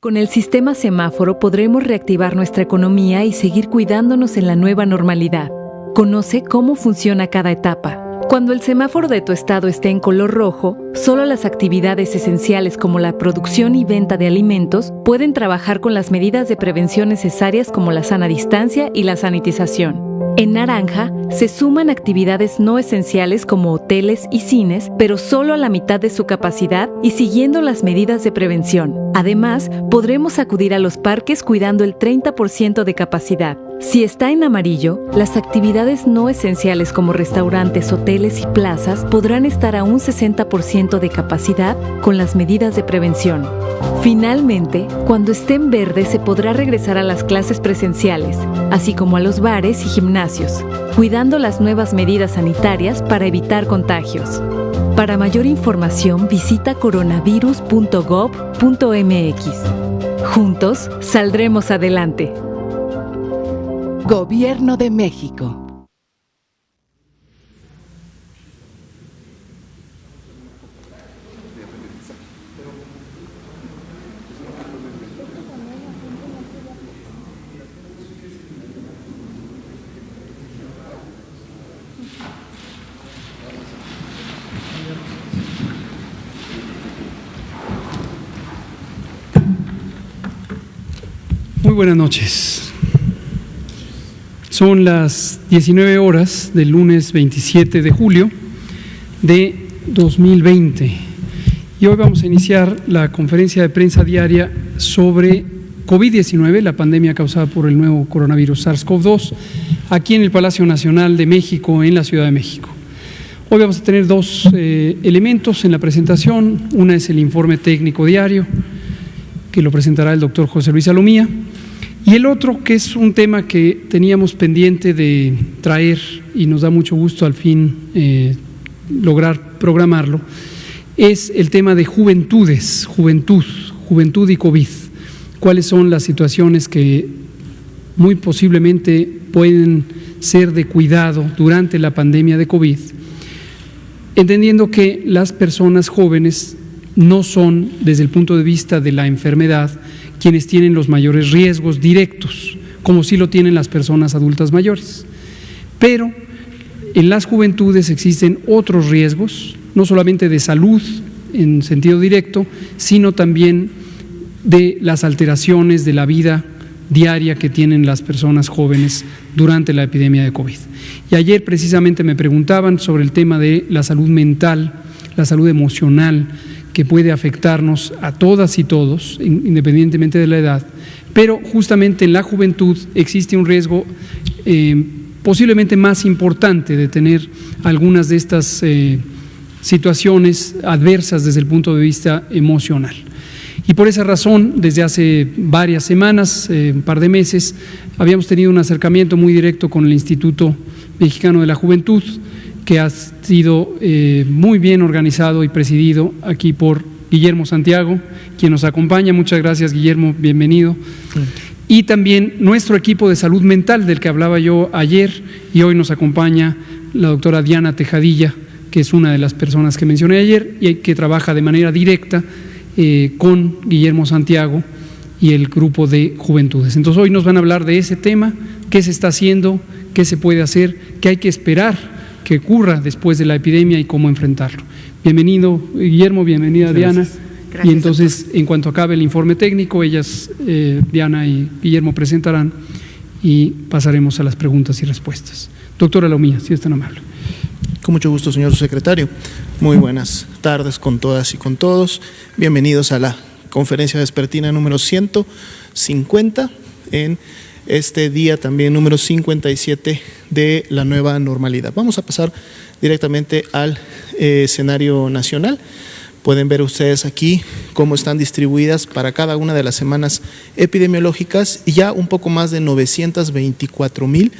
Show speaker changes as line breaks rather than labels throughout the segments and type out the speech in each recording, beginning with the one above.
Con el sistema semáforo podremos reactivar nuestra economía y seguir cuidándonos en la nueva normalidad. Conoce cómo funciona cada etapa. Cuando el semáforo de tu estado esté en color rojo, solo las actividades esenciales como la producción y venta de alimentos pueden trabajar con las medidas de prevención necesarias como la sana distancia y la sanitización. En naranja, se suman actividades no esenciales como hoteles y cines, pero solo a la mitad de su capacidad y siguiendo las medidas de prevención. Además, podremos acudir a los parques cuidando el 30% de capacidad. Si está en amarillo, las actividades no esenciales como restaurantes, hoteles y plazas podrán estar a un 60% de capacidad con las medidas de prevención. Finalmente, cuando esté en verde se podrá regresar a las clases presenciales, así como a los bares y gimnasios, cuidando las nuevas medidas sanitarias para evitar contagios. Para mayor información visita coronavirus.gov.mx. Juntos saldremos adelante.
Gobierno de México.
Muy buenas noches. Son las 19 horas del lunes 27 de julio de 2020 y hoy vamos a iniciar la conferencia de prensa diaria sobre COVID-19, la pandemia causada por el nuevo coronavirus SARS-CoV-2, aquí en el Palacio Nacional de México, en la Ciudad de México. Hoy vamos a tener dos elementos en la presentación. Una es el informe técnico diario, que lo presentará el doctor José Luis Salomía. Y el otro, que es un tema que teníamos pendiente de traer y nos da mucho gusto al fin lograr programarlo, es el tema de juventud y COVID. ¿Cuáles son las situaciones que muy posiblemente pueden ser de cuidado durante la pandemia de COVID? Entendiendo que las personas jóvenes no son, desde el punto de vista de la enfermedad, quienes tienen los mayores riesgos directos, como sí lo tienen las personas adultas mayores. Pero en las juventudes existen otros riesgos, no solamente de salud en sentido directo, sino también de las alteraciones de la vida diaria que tienen las personas jóvenes durante la epidemia de COVID. Y ayer precisamente me preguntaban sobre el tema de la salud mental, la salud emocional, que puede afectarnos a todas y todos, independientemente de la edad, pero justamente en la juventud existe un riesgo posiblemente más importante de tener algunas de estas situaciones adversas desde el punto de vista emocional. Y por esa razón, desde hace varias semanas, un par de meses, habíamos tenido un acercamiento muy directo con el Instituto Mexicano de la Juventud, que ha sido muy bien organizado y presidido aquí por Guillermo Santiago, quien nos acompaña. Muchas gracias, Guillermo, bienvenido. Sí. Y también nuestro equipo de salud mental, del que hablaba yo ayer, y hoy nos acompaña la doctora Diana Tejadilla, que es una de las personas que mencioné ayer y que trabaja de manera directa con Guillermo Santiago y el grupo de juventudes. Entonces hoy nos van a hablar de ese tema, qué se está haciendo, qué se puede hacer, qué hay que esperar que ocurra después de la epidemia y cómo enfrentarlo. Bienvenido, Guillermo, bienvenida, Diana. Gracias, y entonces, doctor, en cuanto acabe el informe técnico, ellas, Diana y Guillermo, presentarán y pasaremos a las preguntas y respuestas. Doctora Salomía, si es tan amable.
Con mucho gusto, señor secretario. Muy buenas tardes con todas y con todos. Bienvenidos a la conferencia vespertina número 150 en este día también número 57 de la nueva normalidad. Vamos a pasar directamente al escenario nacional. Pueden ver ustedes aquí cómo están distribuidas para cada una de las semanas epidemiológicas y ya un poco más de 924,000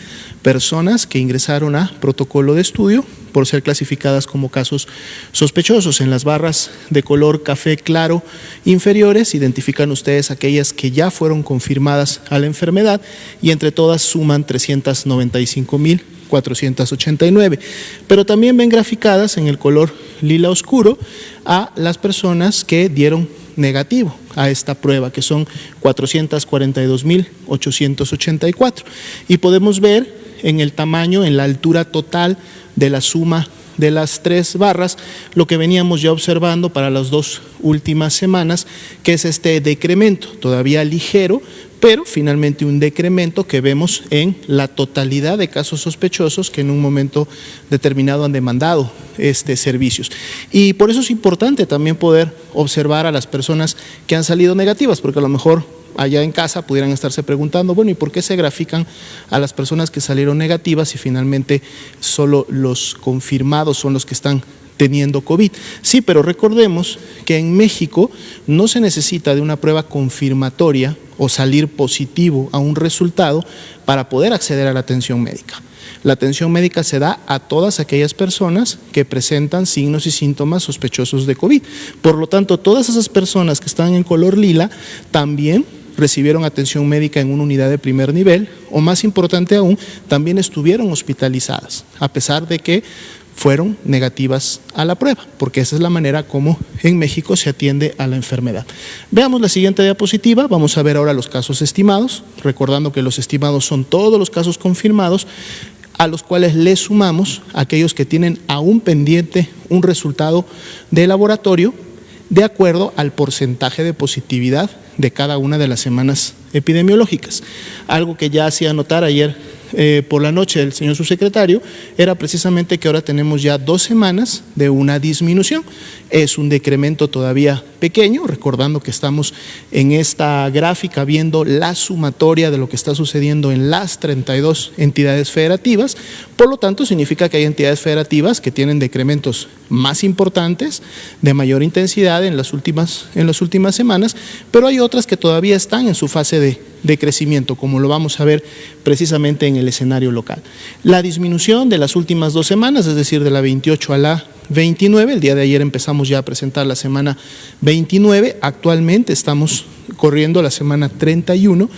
personas que ingresaron a protocolo de estudio por ser clasificadas como casos sospechosos. En las barras de color café claro inferiores identifican ustedes aquellas que ya fueron confirmadas a la enfermedad y entre todas suman 395,489, pero también ven graficadas en el color lila oscuro a las personas que dieron negativo a esta prueba, que son 442.884. Y podemos ver en el tamaño, en la altura total de la suma de las tres barras, lo que veníamos ya observando para las dos últimas semanas, que es este decremento, todavía ligero, pero finalmente un decremento que vemos en la totalidad de casos sospechosos que en un momento determinado han demandado servicios. Y por eso es importante también poder observar a las personas que han salido negativas, porque a lo mejor allá en casa pudieran estarse preguntando, bueno, ¿y por qué se grafican a las personas que salieron negativas y finalmente solo los confirmados son los que están teniendo COVID? Sí, pero recordemos que en México no se necesita de una prueba confirmatoria o salir positivo a un resultado para poder acceder a la atención médica. La atención médica se da a todas aquellas personas que presentan signos y síntomas sospechosos de COVID. Por lo tanto, todas esas personas que están en color lila también recibieron atención médica en una unidad de primer nivel, o más importante aún, también estuvieron hospitalizadas, a pesar de que fueron negativas a la prueba, porque esa es la manera como en México se atiende a la enfermedad. Veamos la siguiente diapositiva. Vamos a ver ahora los casos estimados, recordando que los estimados son todos los casos confirmados, a los cuales le sumamos aquellos que tienen aún pendiente un resultado de laboratorio de acuerdo al porcentaje de positividad de cada una de las semanas epidemiológicas. Algo que ya hacía notar ayer por la noche el señor subsecretario era precisamente que ahora tenemos ya 2 semanas de una disminución. Es un decremento todavía pequeño, recordando que estamos en esta gráfica viendo la sumatoria de lo que está sucediendo en las 32 entidades federativas. Por lo tanto, significa que hay entidades federativas que tienen decrementos más importantes, de mayor intensidad en las últimas semanas, pero hay otras que todavía están en su fase de crecimiento, como lo vamos a ver precisamente en el escenario local. La disminución de las últimas 2 semanas, es decir, de la 28 a la 29, el día de ayer empezamos ya a presentar la semana 29, actualmente estamos corriendo la semana 31,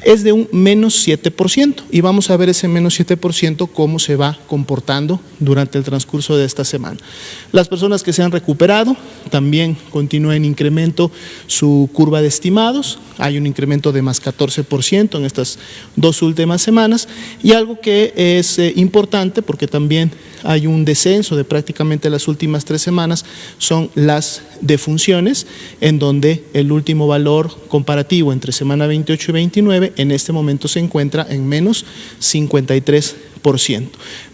es de un menos 7%, y vamos a ver ese menos 7% cómo se va comportando durante el transcurso de esta semana. Las personas que se han recuperado también continúa en incremento su curva de estimados, hay un incremento de más 14% en estas 2 últimas semanas, y algo que es importante porque también hay un descenso de prácticamente las últimas 3 semanas, son las defunciones, en donde el último valor comparativo entre semana 28 y 29 en este momento se encuentra en menos 53%.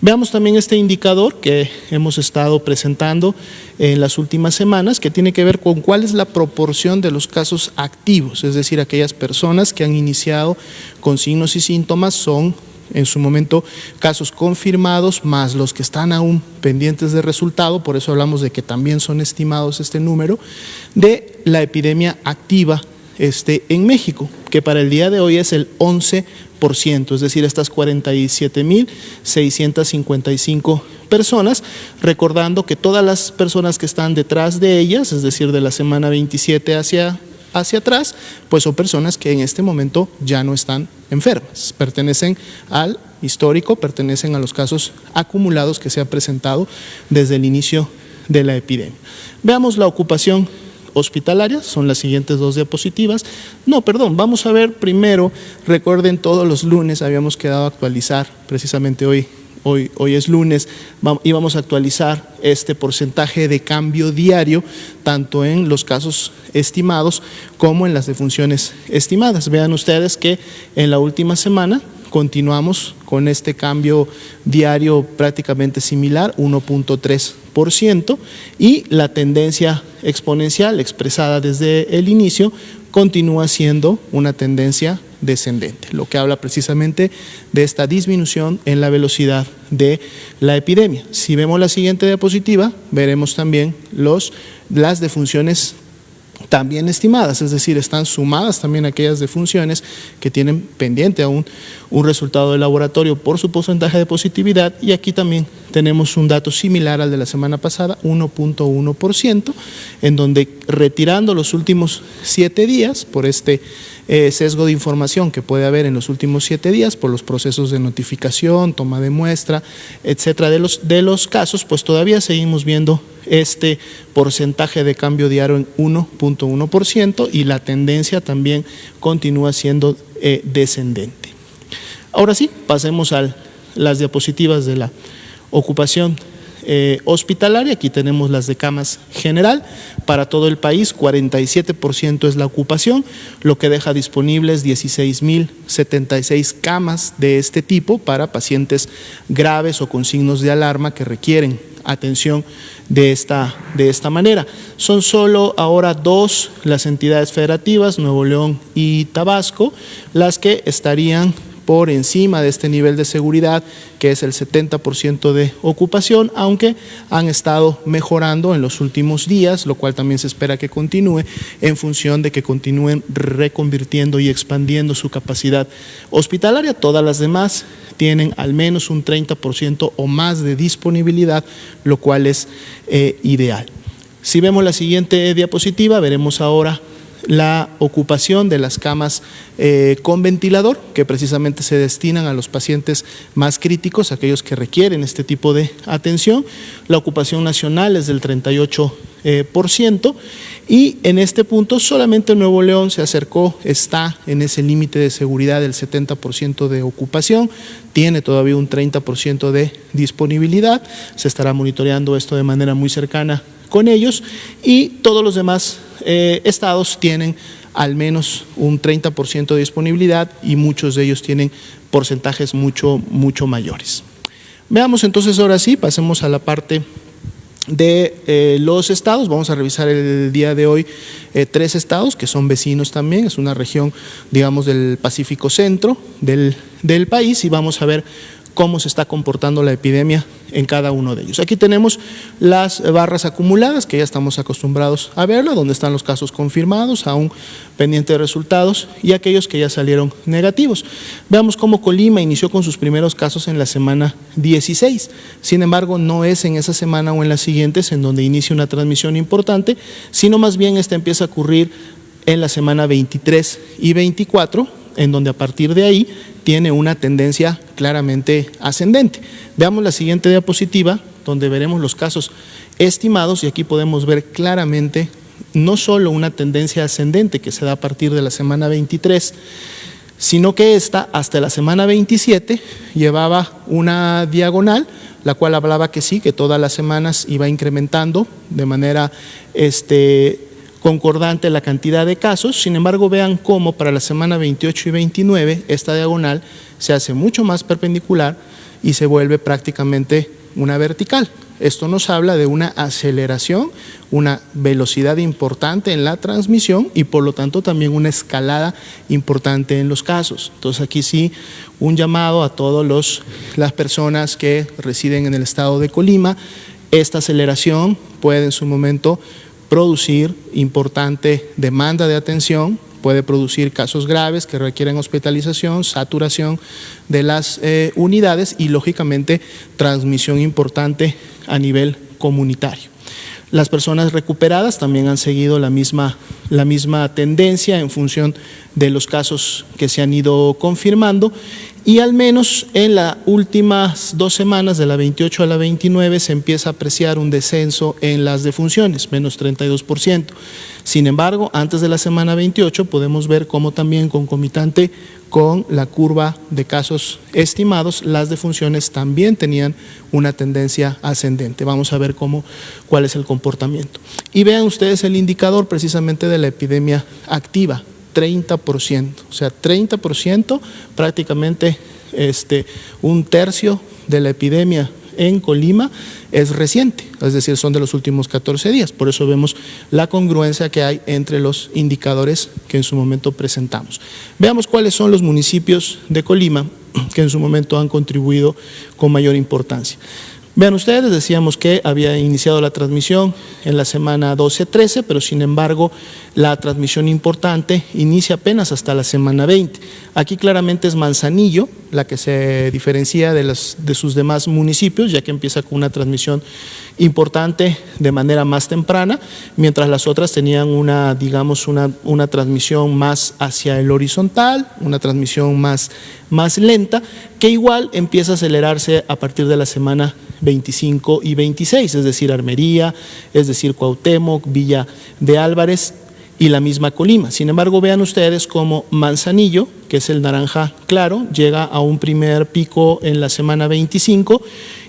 Veamos también este indicador que hemos estado presentando en las últimas semanas, que tiene que ver con cuál es la proporción de los casos activos, es decir, aquellas personas que han iniciado con signos y síntomas son en su momento casos confirmados más los que están aún pendientes de resultado, por eso hablamos de que también son estimados este número de la epidemia activa en México, que para el día de hoy es el 11%, es decir, estas 47.655 personas, recordando que todas las personas que están detrás de ellas, es decir, de la semana 27 hacia atrás, pues son personas que en este momento ya no están enfermas, pertenecen al histórico, pertenecen a los casos acumulados que se han presentado desde el inicio de la epidemia. Veamos la ocupación hospitalaria, son las siguientes 2 diapositivas. Vamos a ver primero, recuerden, todos los lunes habíamos quedado a actualizar, precisamente hoy es lunes, íbamos a actualizar este porcentaje de cambio diario, tanto en los casos estimados como en las defunciones estimadas. Vean ustedes que en la última semana continuamos con este cambio diario prácticamente similar, 1.3%, y la tendencia exponencial expresada desde el inicio continúa siendo una tendencia descendente, lo que habla precisamente de esta disminución en la velocidad de la epidemia. Si vemos la siguiente diapositiva, veremos también las defunciones también estimadas, es decir, están sumadas también aquellas defunciones que tienen pendiente aún un resultado de laboratorio por su porcentaje de positividad, y aquí también tenemos un dato similar al de la semana pasada, 1.1%, en donde retirando los últimos 7 días por este sesgo de información que puede haber en los últimos 7 días por los procesos de notificación, toma de muestra, etcétera, de los casos, pues todavía seguimos viendo este porcentaje de cambio diario en 1.1%. 0.1% y la tendencia también continúa siendo descendente. Ahora sí, pasemos a las diapositivas de la ocupación hospitalaria. Aquí tenemos las de camas general. Para todo el país, 47% es la ocupación, lo que deja disponibles 16.076 camas de este tipo para pacientes graves o con signos de alarma que requieren atención de esta manera. Son solo ahora 2 las entidades federativas, Nuevo León y Tabasco, las que estarían por encima de este nivel de seguridad, que es el 70% de ocupación, aunque han estado mejorando en los últimos días, lo cual también se espera que continúe en función de que continúen reconvirtiendo y expandiendo su capacidad hospitalaria. Todas las demás tienen al menos un 30% o más de disponibilidad, lo cual es ideal. Si vemos la siguiente diapositiva, veremos ahora la ocupación de las camas con ventilador, que precisamente se destinan a los pacientes más críticos, aquellos que requieren este tipo de atención. La ocupación nacional es del 38%, y en este punto solamente Nuevo León se acercó, está en ese límite de seguridad del 70% de ocupación, tiene todavía un 30% de disponibilidad. Se estará monitoreando esto de manera muy cercana con ellos, y todos los demás estados tienen al menos un 30% de disponibilidad, y muchos de ellos tienen porcentajes mucho mayores. Veamos entonces, ahora sí, pasemos a la parte de los estados. Vamos a revisar el día de hoy 3 estados que son vecinos también, es una región, digamos, del Pacífico Centro del país, y vamos a ver cómo se está comportando la epidemia en cada uno de ellos. Aquí tenemos las barras acumuladas, que ya estamos acostumbrados a verlo, donde están los casos confirmados, aún pendientes de resultados, y aquellos que ya salieron negativos. Veamos cómo Colima inició con sus primeros casos en la semana 16. Sin embargo, no es en esa semana o en las siguientes en donde inicia una transmisión importante, sino más bien esta empieza a ocurrir en la semana 23 y 24, en donde a partir de ahí tiene una tendencia claramente ascendente. Veamos la siguiente diapositiva, donde veremos los casos estimados, y aquí podemos ver claramente no solo una tendencia ascendente que se da a partir de la semana 23, sino que esta hasta la semana 27 llevaba una diagonal, la cual hablaba que sí, que todas las semanas iba incrementando de manera concordante la cantidad de casos. Sin embargo, vean cómo para la semana 28 y 29 esta diagonal se hace mucho más perpendicular y se vuelve prácticamente una vertical. Esto nos habla de una aceleración, una velocidad importante en la transmisión, y por lo tanto también una escalada importante en los casos. Entonces aquí sí, un llamado a todas las personas que residen en el estado de Colima. Esta aceleración puede en su momento producir importante demanda de atención, puede producir casos graves que requieren hospitalización, saturación de las unidades y lógicamente transmisión importante a nivel comunitario. Las personas recuperadas también han seguido la misma tendencia en función de los casos que se han ido confirmando, y al menos en las últimas 2 semanas, de la 28 a la 29, se empieza a apreciar un descenso en las defunciones, menos 32%. Sin embargo, antes de la semana 28 podemos ver cómo también concomitante con la curva de casos estimados, las defunciones también tenían una tendencia ascendente. Vamos a ver cuál es el comportamiento. Y vean ustedes el indicador precisamente de la epidemia activa, 30%, o sea, 30%, prácticamente un tercio de la epidemia en Colima es reciente, es decir, son de los últimos 14 días. Por eso vemos la congruencia que hay entre los indicadores que en su momento presentamos. Veamos cuáles son los municipios de Colima que en su momento han contribuido con mayor importancia. Vean ustedes, decíamos que había iniciado la transmisión en la semana 12-13, pero sin embargo la transmisión importante inicia apenas hasta la semana 20. Aquí claramente es Manzanillo la que se diferencia de sus demás municipios, ya que empieza con una transmisión importante de manera más temprana, mientras las otras tenían una transmisión más hacia el horizontal, una transmisión más lenta, que igual empieza a acelerarse a partir de la semana 25 y 26, es decir, Armería, es decir, Cuauhtémoc, Villa de Álvarez, y la misma Colima. Sin embargo, vean ustedes cómo Manzanillo, que es el naranja claro, llega a un primer pico en la semana 25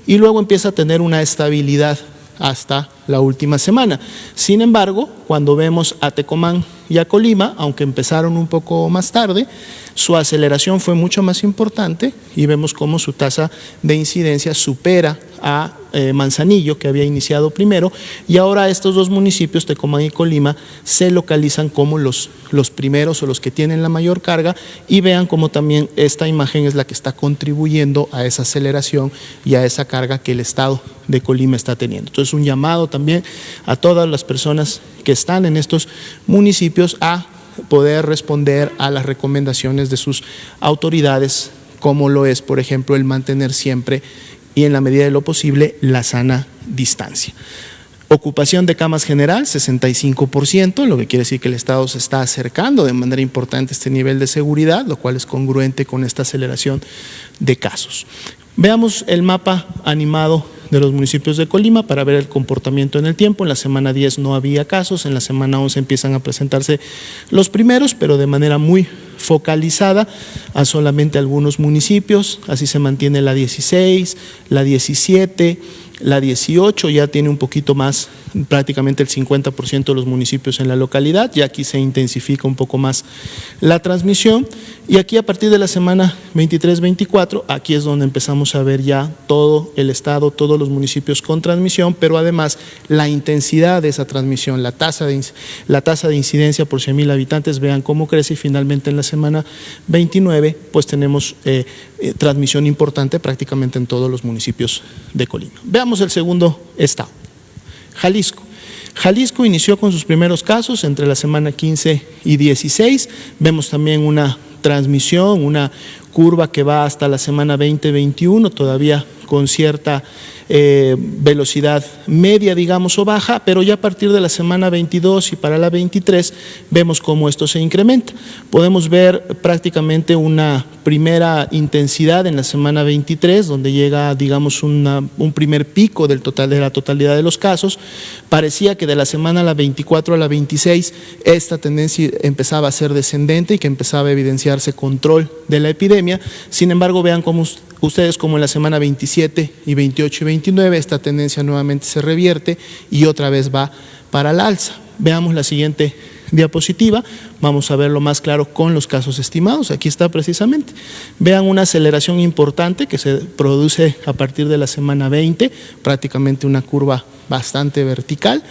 y luego empieza a tener una estabilidad hasta la última semana. Sin embargo, cuando vemos a Tecomán y a Colima, aunque empezaron un poco más tarde, su aceleración fue mucho más importante y vemos cómo su tasa de incidencia supera a Manzanillo, que había iniciado primero, y ahora estos dos municipios, Tecomán y Colima, se localizan como los primeros o los que tienen la mayor carga, y vean cómo también esta imagen es la que está contribuyendo a esa aceleración y a esa carga que el estado de Colima está teniendo. Entonces, un llamado también a todas las personas que están en estos municipios a poder responder a las recomendaciones de sus autoridades, como lo es, por ejemplo, el mantener siempre y en la medida de lo posible la sana distancia. Ocupación de camas general, 65%, lo que quiere decir que el Estado se está acercando de manera importante a este nivel de seguridad, lo cual es congruente con esta aceleración de casos. Veamos el mapa animado de los municipios de Colima para ver el comportamiento en el tiempo. En la semana 10 no había casos, en la semana 11 empiezan a presentarse los primeros, pero de manera muy focalizada a solamente algunos municipios. Así se mantiene la 16, la 17, la 18, ya tiene un poquito más, prácticamente el 50% de los municipios en la localidad, y aquí se intensifica un poco más la transmisión. Y aquí a partir de la semana 23-24, aquí es donde empezamos a ver ya todo el estado, todos los municipios con transmisión, pero además la intensidad de esa transmisión, la tasa de incidencia por 100,000 habitantes, vean cómo crece, y finalmente en la semana 29 pues tenemos transmisión importante prácticamente en todos los municipios de Colima. Veamos el segundo estado, Jalisco. Jalisco inició con sus primeros casos entre la semana 15 y 16, vemos también una transmisión, una curva que va hasta la semana 20-21, todavía con cierta velocidad media, digamos, o baja, pero ya a partir de la semana 22 y para la 23 vemos cómo esto se incrementa. Podemos ver prácticamente una primera intensidad en la semana 23, donde llega, digamos, un primer pico de la totalidad de los casos. Parecía que de la semana a la 24 a la 26 esta tendencia empezaba a ser descendente y que empezaba a evidenciarse control de la epidemia. Sin embargo, vean cómo ustedes como en la semana 27 y 28 y 29 esta tendencia nuevamente se revierte y otra vez va para la alza. Veamos la siguiente diapositiva, vamos a verlo más claro con los casos estimados. Aquí está precisamente. Vean una aceleración importante que se produce a partir de la semana 20, prácticamente una curva bastante vertical.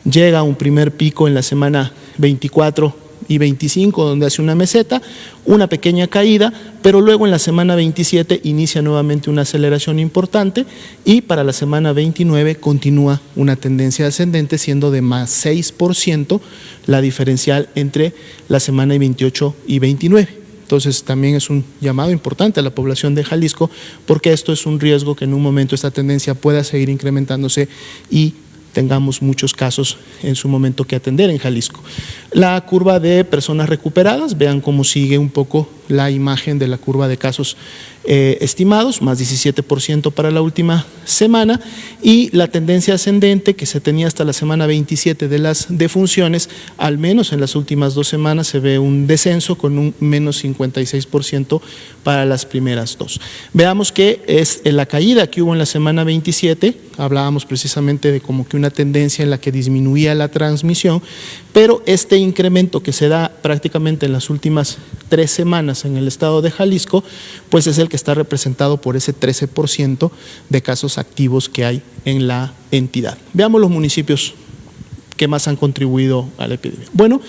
Llega a un primer pico en la semana 24 y 25, donde hace una meseta, una pequeña caída, pero luego en la semana 27 inicia nuevamente una aceleración importante y para la semana 29 continúa una tendencia ascendente, siendo de más 6% la diferencial entre la semana 28 y 29. Entonces también es un llamado importante a la población de Jalisco, porque esto es un riesgo que en un momento esta tendencia pueda seguir incrementándose y tengamos muchos casos en su momento que atender en Jalisco. La curva de personas recuperadas, vean cómo sigue un poco la imagen de la curva de casos estimados, más 17% para la última semana, y la tendencia ascendente que se tenía hasta la semana 27 de las defunciones, al menos en las últimas 2 semanas se ve un descenso con un menos 56% para las primeras 2. Veamos que es la caída que hubo en la semana 27, hablábamos precisamente de como que una tendencia en la que disminuía la transmisión, pero este incremento que se da prácticamente en las últimas 3 semanas en el estado de Jalisco, pues es el que está representado por ese 13% de casos activos que hay en la entidad. Veamos los municipios que más han contribuido a la epidemia. Bueno,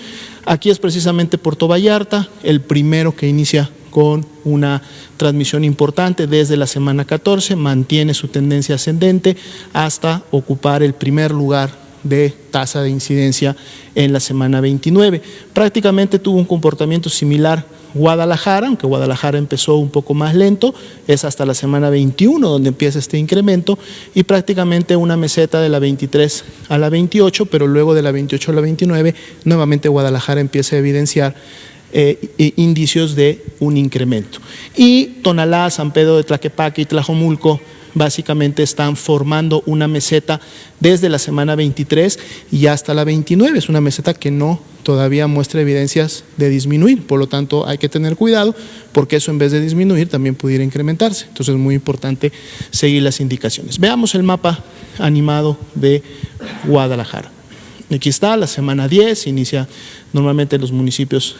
aquí es precisamente Puerto Vallarta, el primero que inicia con una transmisión importante desde la semana 14, mantiene su tendencia ascendente hasta ocupar el primer lugar de tasa de incidencia en la semana 29. Prácticamente tuvo un comportamiento similar Guadalajara, aunque Guadalajara empezó un poco más lento, es hasta la semana 21 donde empieza este incremento y prácticamente una meseta de la 23 a la 28, pero luego de la 28 a la 29 nuevamente Guadalajara empieza a evidenciar indicios de un incremento. Y Tonalá, San Pedro de Tlaquepaque y Tlajomulco básicamente están formando una meseta desde la semana 23 y hasta la 29. Es una meseta que no todavía muestra evidencias de disminuir, por lo tanto hay que tener cuidado porque eso en vez de disminuir también pudiera incrementarse. Entonces es muy importante seguir las indicaciones. Veamos el mapa animado de Guadalajara. Aquí está, la semana 10, inicia normalmente en los municipios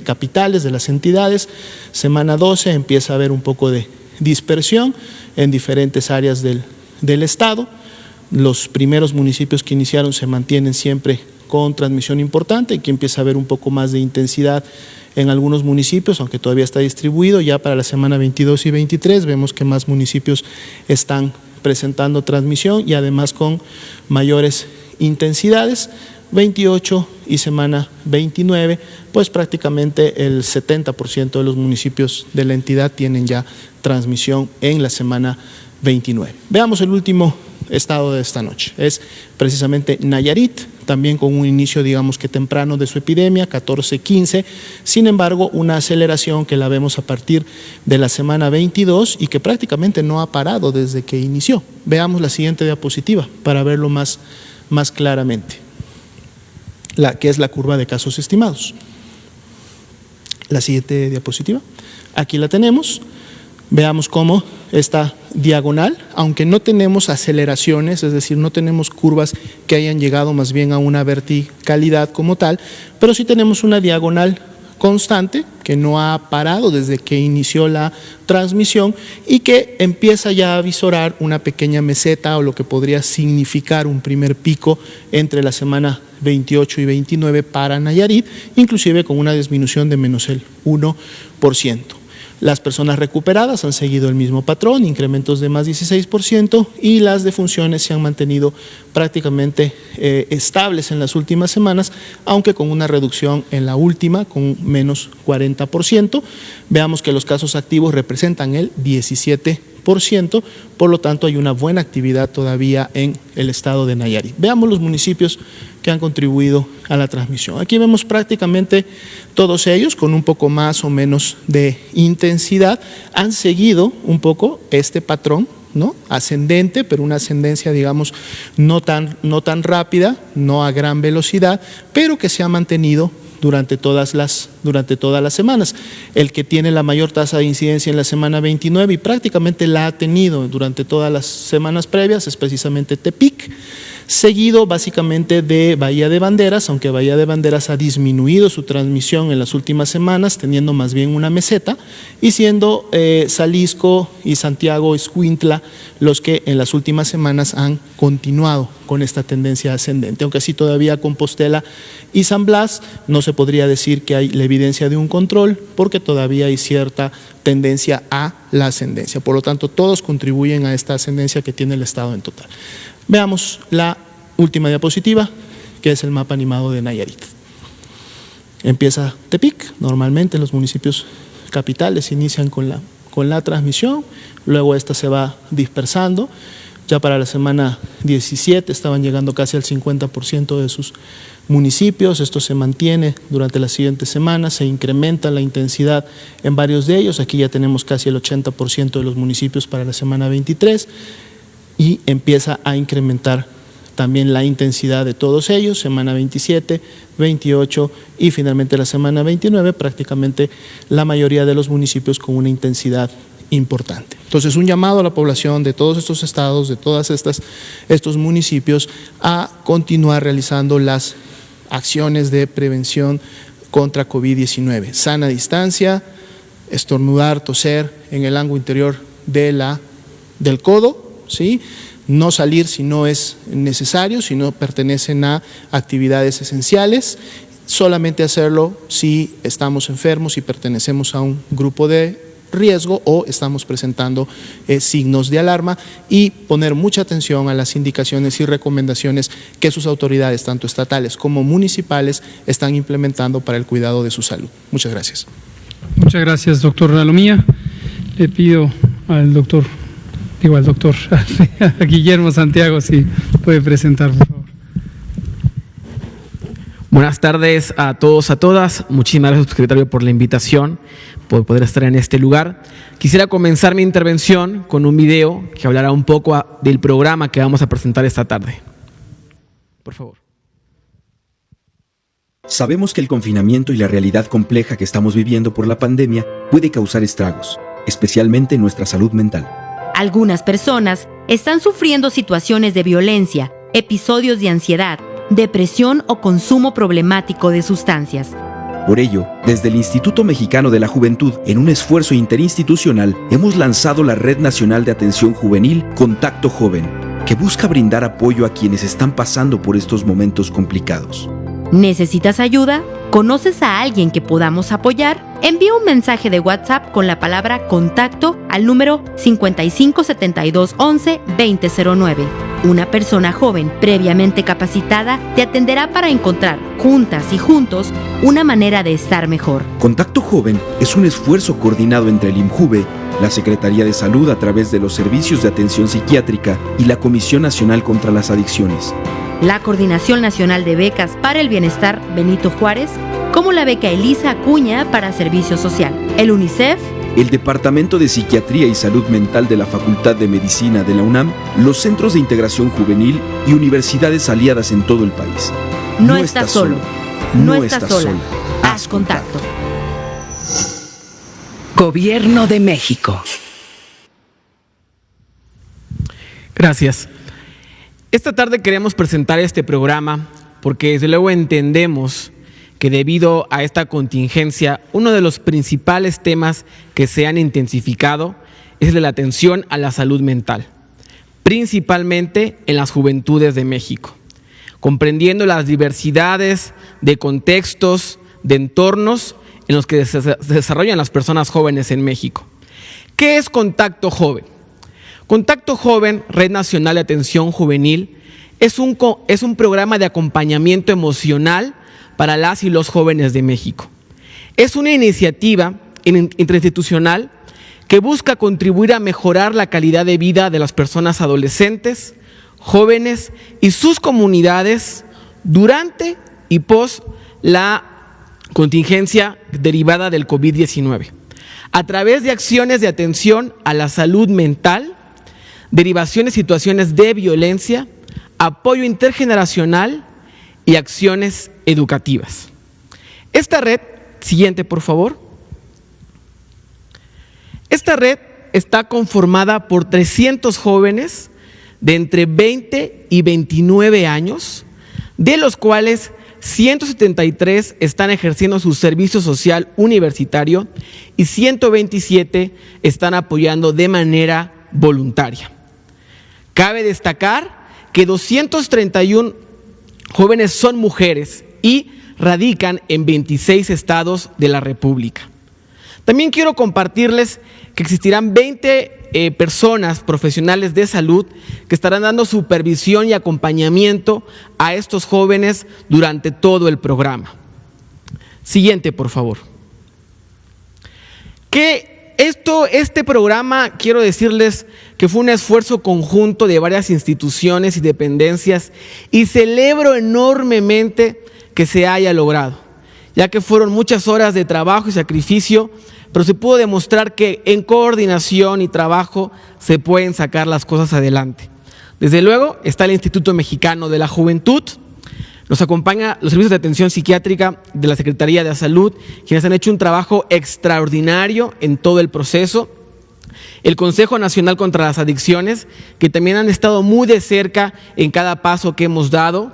capitales de las entidades. Semana 12 empieza a haber un poco de dispersión en diferentes áreas del estado. Los primeros municipios que iniciaron se mantienen siempre con transmisión importante, aquí empieza a haber un poco más de intensidad en algunos municipios, aunque todavía está distribuido. Ya para la semana 22 y 23 vemos que más municipios están presentando transmisión y además con mayores intensidades. 28 y semana 29, pues prácticamente el 70% de los municipios de la entidad tienen ya transmisión en la semana 29. Veamos el último estado de esta noche, es precisamente Nayarit, también con un inicio digamos que temprano de su epidemia, 14-15, sin embargo una aceleración que la vemos a partir de la semana 22 y que prácticamente no ha parado desde que inició. Veamos la siguiente diapositiva para verlo más claramente, que es la curva de casos estimados. La siguiente diapositiva, aquí la tenemos. Veamos cómo esta diagonal, aunque no tenemos aceleraciones, es decir, no tenemos curvas que hayan llegado más bien a una verticalidad como tal, pero sí tenemos una diagonal constante que no ha parado desde que inició la transmisión y que empieza ya a visorar una pequeña meseta o lo que podría significar un primer pico entre la semana 28 y 29 para Nayarit, inclusive con una disminución de menos el 1%. Las personas recuperadas han seguido el mismo patrón, incrementos de más 16%, y las defunciones se han mantenido prácticamente estables en las últimas semanas, aunque con una reducción en la última, con menos 40%. Veamos que los casos activos representan el 17%, por lo tanto hay una buena actividad todavía en el estado de Nayarit. Veamos los municipios que han contribuido a la transmisión. Aquí vemos prácticamente todos ellos con un poco más o menos de intensidad, han seguido un poco este patrón, ¿no? Ascendente, pero una ascendencia digamos no tan rápida, no a gran velocidad, pero que se ha mantenido durante todas las semanas. El que tiene la mayor tasa de incidencia en la semana 29 y prácticamente la ha tenido durante todas las semanas previas es precisamente Tepic, seguido básicamente de Bahía de Banderas, aunque Bahía de Banderas ha disminuido su transmisión en las últimas semanas, teniendo más bien una meseta, y siendo Xalisco y Santiago Escuintla los que en las últimas semanas han continuado con esta tendencia ascendente, aunque así todavía Compostela y San Blas no se podría decir que hay la evidencia de un control, porque todavía hay cierta tendencia a la ascendencia. Por lo tanto, todos contribuyen a esta ascendencia que tiene el estado en total. Veamos la última diapositiva, que es el mapa animado de Nayarit. Empieza Tepic, normalmente los municipios capitales inician con la transmisión, luego esta se va dispersando. Ya para la semana 17 estaban llegando casi al 50% de sus municipios, esto se mantiene durante las siguientes semanas, se incrementa la intensidad en varios de ellos, aquí ya tenemos casi el 80% de los municipios para la semana 23 y empieza a incrementar también la intensidad de todos ellos, semana 27, 28 y finalmente la semana 29, prácticamente la mayoría de los municipios con una intensidad importante. Entonces, un llamado a la población de todos estos estados, de todos estos municipios, a continuar realizando las acciones de prevención contra COVID-19. Sana distancia, estornudar, toser en el ángulo interior del codo, ¿sí? No salir si no es necesario, si no pertenecen a actividades esenciales, solamente hacerlo si estamos enfermos y pertenecemos a un grupo de riesgo o estamos presentando signos de alarma, y poner mucha atención a las indicaciones y recomendaciones que sus autoridades, tanto estatales como municipales, están implementando para el cuidado de su salud. Muchas gracias.
Muchas gracias, doctor Ralomía. Le pido al doctor a Guillermo Santiago, si puede presentar, por favor.
Buenas tardes a todos, a todas. Muchísimas gracias, secretario, por la invitación por poder estar en este lugar. Quisiera comenzar mi intervención con un video que hablará un poco del programa que vamos a presentar esta tarde. Por favor.
Sabemos que el confinamiento y la realidad compleja que estamos viviendo por la pandemia puede causar estragos, especialmente en nuestra salud mental.
Algunas personas están sufriendo situaciones de violencia, episodios de ansiedad, depresión o consumo problemático de sustancias.
Por ello, desde el Instituto Mexicano de la Juventud, en un esfuerzo interinstitucional, hemos lanzado la Red Nacional de Atención Juvenil Contacto Joven, que busca brindar apoyo a quienes están pasando por estos momentos complicados.
¿Necesitas ayuda? ¿Conoces a alguien que podamos apoyar? Envía un mensaje de WhatsApp con la palabra contacto al número 557211-2009. Una persona joven previamente capacitada te atenderá para encontrar, juntas y juntos, una manera de estar mejor.
Contacto Joven es un esfuerzo coordinado entre el IMJUVE, la Secretaría de Salud a través de los Servicios de Atención Psiquiátrica y la Comisión Nacional contra las Adicciones.
La Coordinación Nacional de Becas para el Bienestar Benito Juárez, como la beca Elisa Acuña para Servicio Social, el UNICEF,
el Departamento de Psiquiatría y Salud Mental de la Facultad de Medicina de la UNAM, los Centros de Integración Juvenil y universidades aliadas en todo el país.
No estás solo, no estás sola. Haz contacto.
Gobierno de México.
Gracias. Esta tarde queremos presentar este programa porque desde luego entendemos que debido a esta contingencia, uno de los principales temas que se han intensificado es el de la atención a la salud mental, principalmente en las juventudes de México, comprendiendo las diversidades de contextos, de entornos en los que se desarrollan las personas jóvenes en México. ¿Qué es Contacto Joven? Contacto Joven, Red Nacional de Atención Juvenil, es un programa de acompañamiento emocional para las y los jóvenes de México. Es una iniciativa interinstitucional que busca contribuir a mejorar la calidad de vida de las personas adolescentes, jóvenes y sus comunidades durante y post la contingencia derivada del COVID-19, a través de acciones de atención a la salud mental, derivaciones de situaciones de violencia, apoyo intergeneracional y acciones educativas. Esta red, siguiente por favor. Esta red está conformada por 300 jóvenes de entre 20 y 29 años, de los cuales 173 están ejerciendo su servicio social universitario y 127 están apoyando de manera voluntaria. Cabe destacar que 231 jóvenes son mujeres y radican en 26 estados de la República. También quiero compartirles que existirán 20 personas profesionales de salud que estarán dando supervisión y acompañamiento a estos jóvenes durante todo el programa. Siguiente, por favor. Este programa, quiero decirles que fue un esfuerzo conjunto de varias instituciones y dependencias y celebro enormemente que se haya logrado, ya que fueron muchas horas de trabajo y sacrificio, pero se pudo demostrar que en coordinación y trabajo se pueden sacar las cosas adelante. Desde luego está el Instituto Mexicano de la Juventud, nos acompaña los servicios de atención psiquiátrica de la Secretaría de Salud, quienes han hecho un trabajo extraordinario en todo el proceso. El Consejo Nacional contra las Adicciones, que también han estado muy de cerca en cada paso que hemos dado.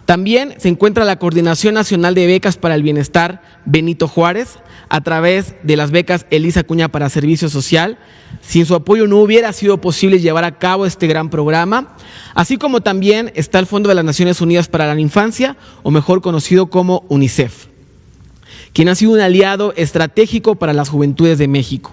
También se encuentra la Coordinación Nacional de Becas para el Bienestar Benito Juárez, a través de las becas Elisa Acuña para Servicio Social. Sin su apoyo no hubiera sido posible llevar a cabo este gran programa, así como también está el Fondo de las Naciones Unidas para la Infancia, o mejor conocido como UNICEF, quien ha sido un aliado estratégico para las juventudes de México.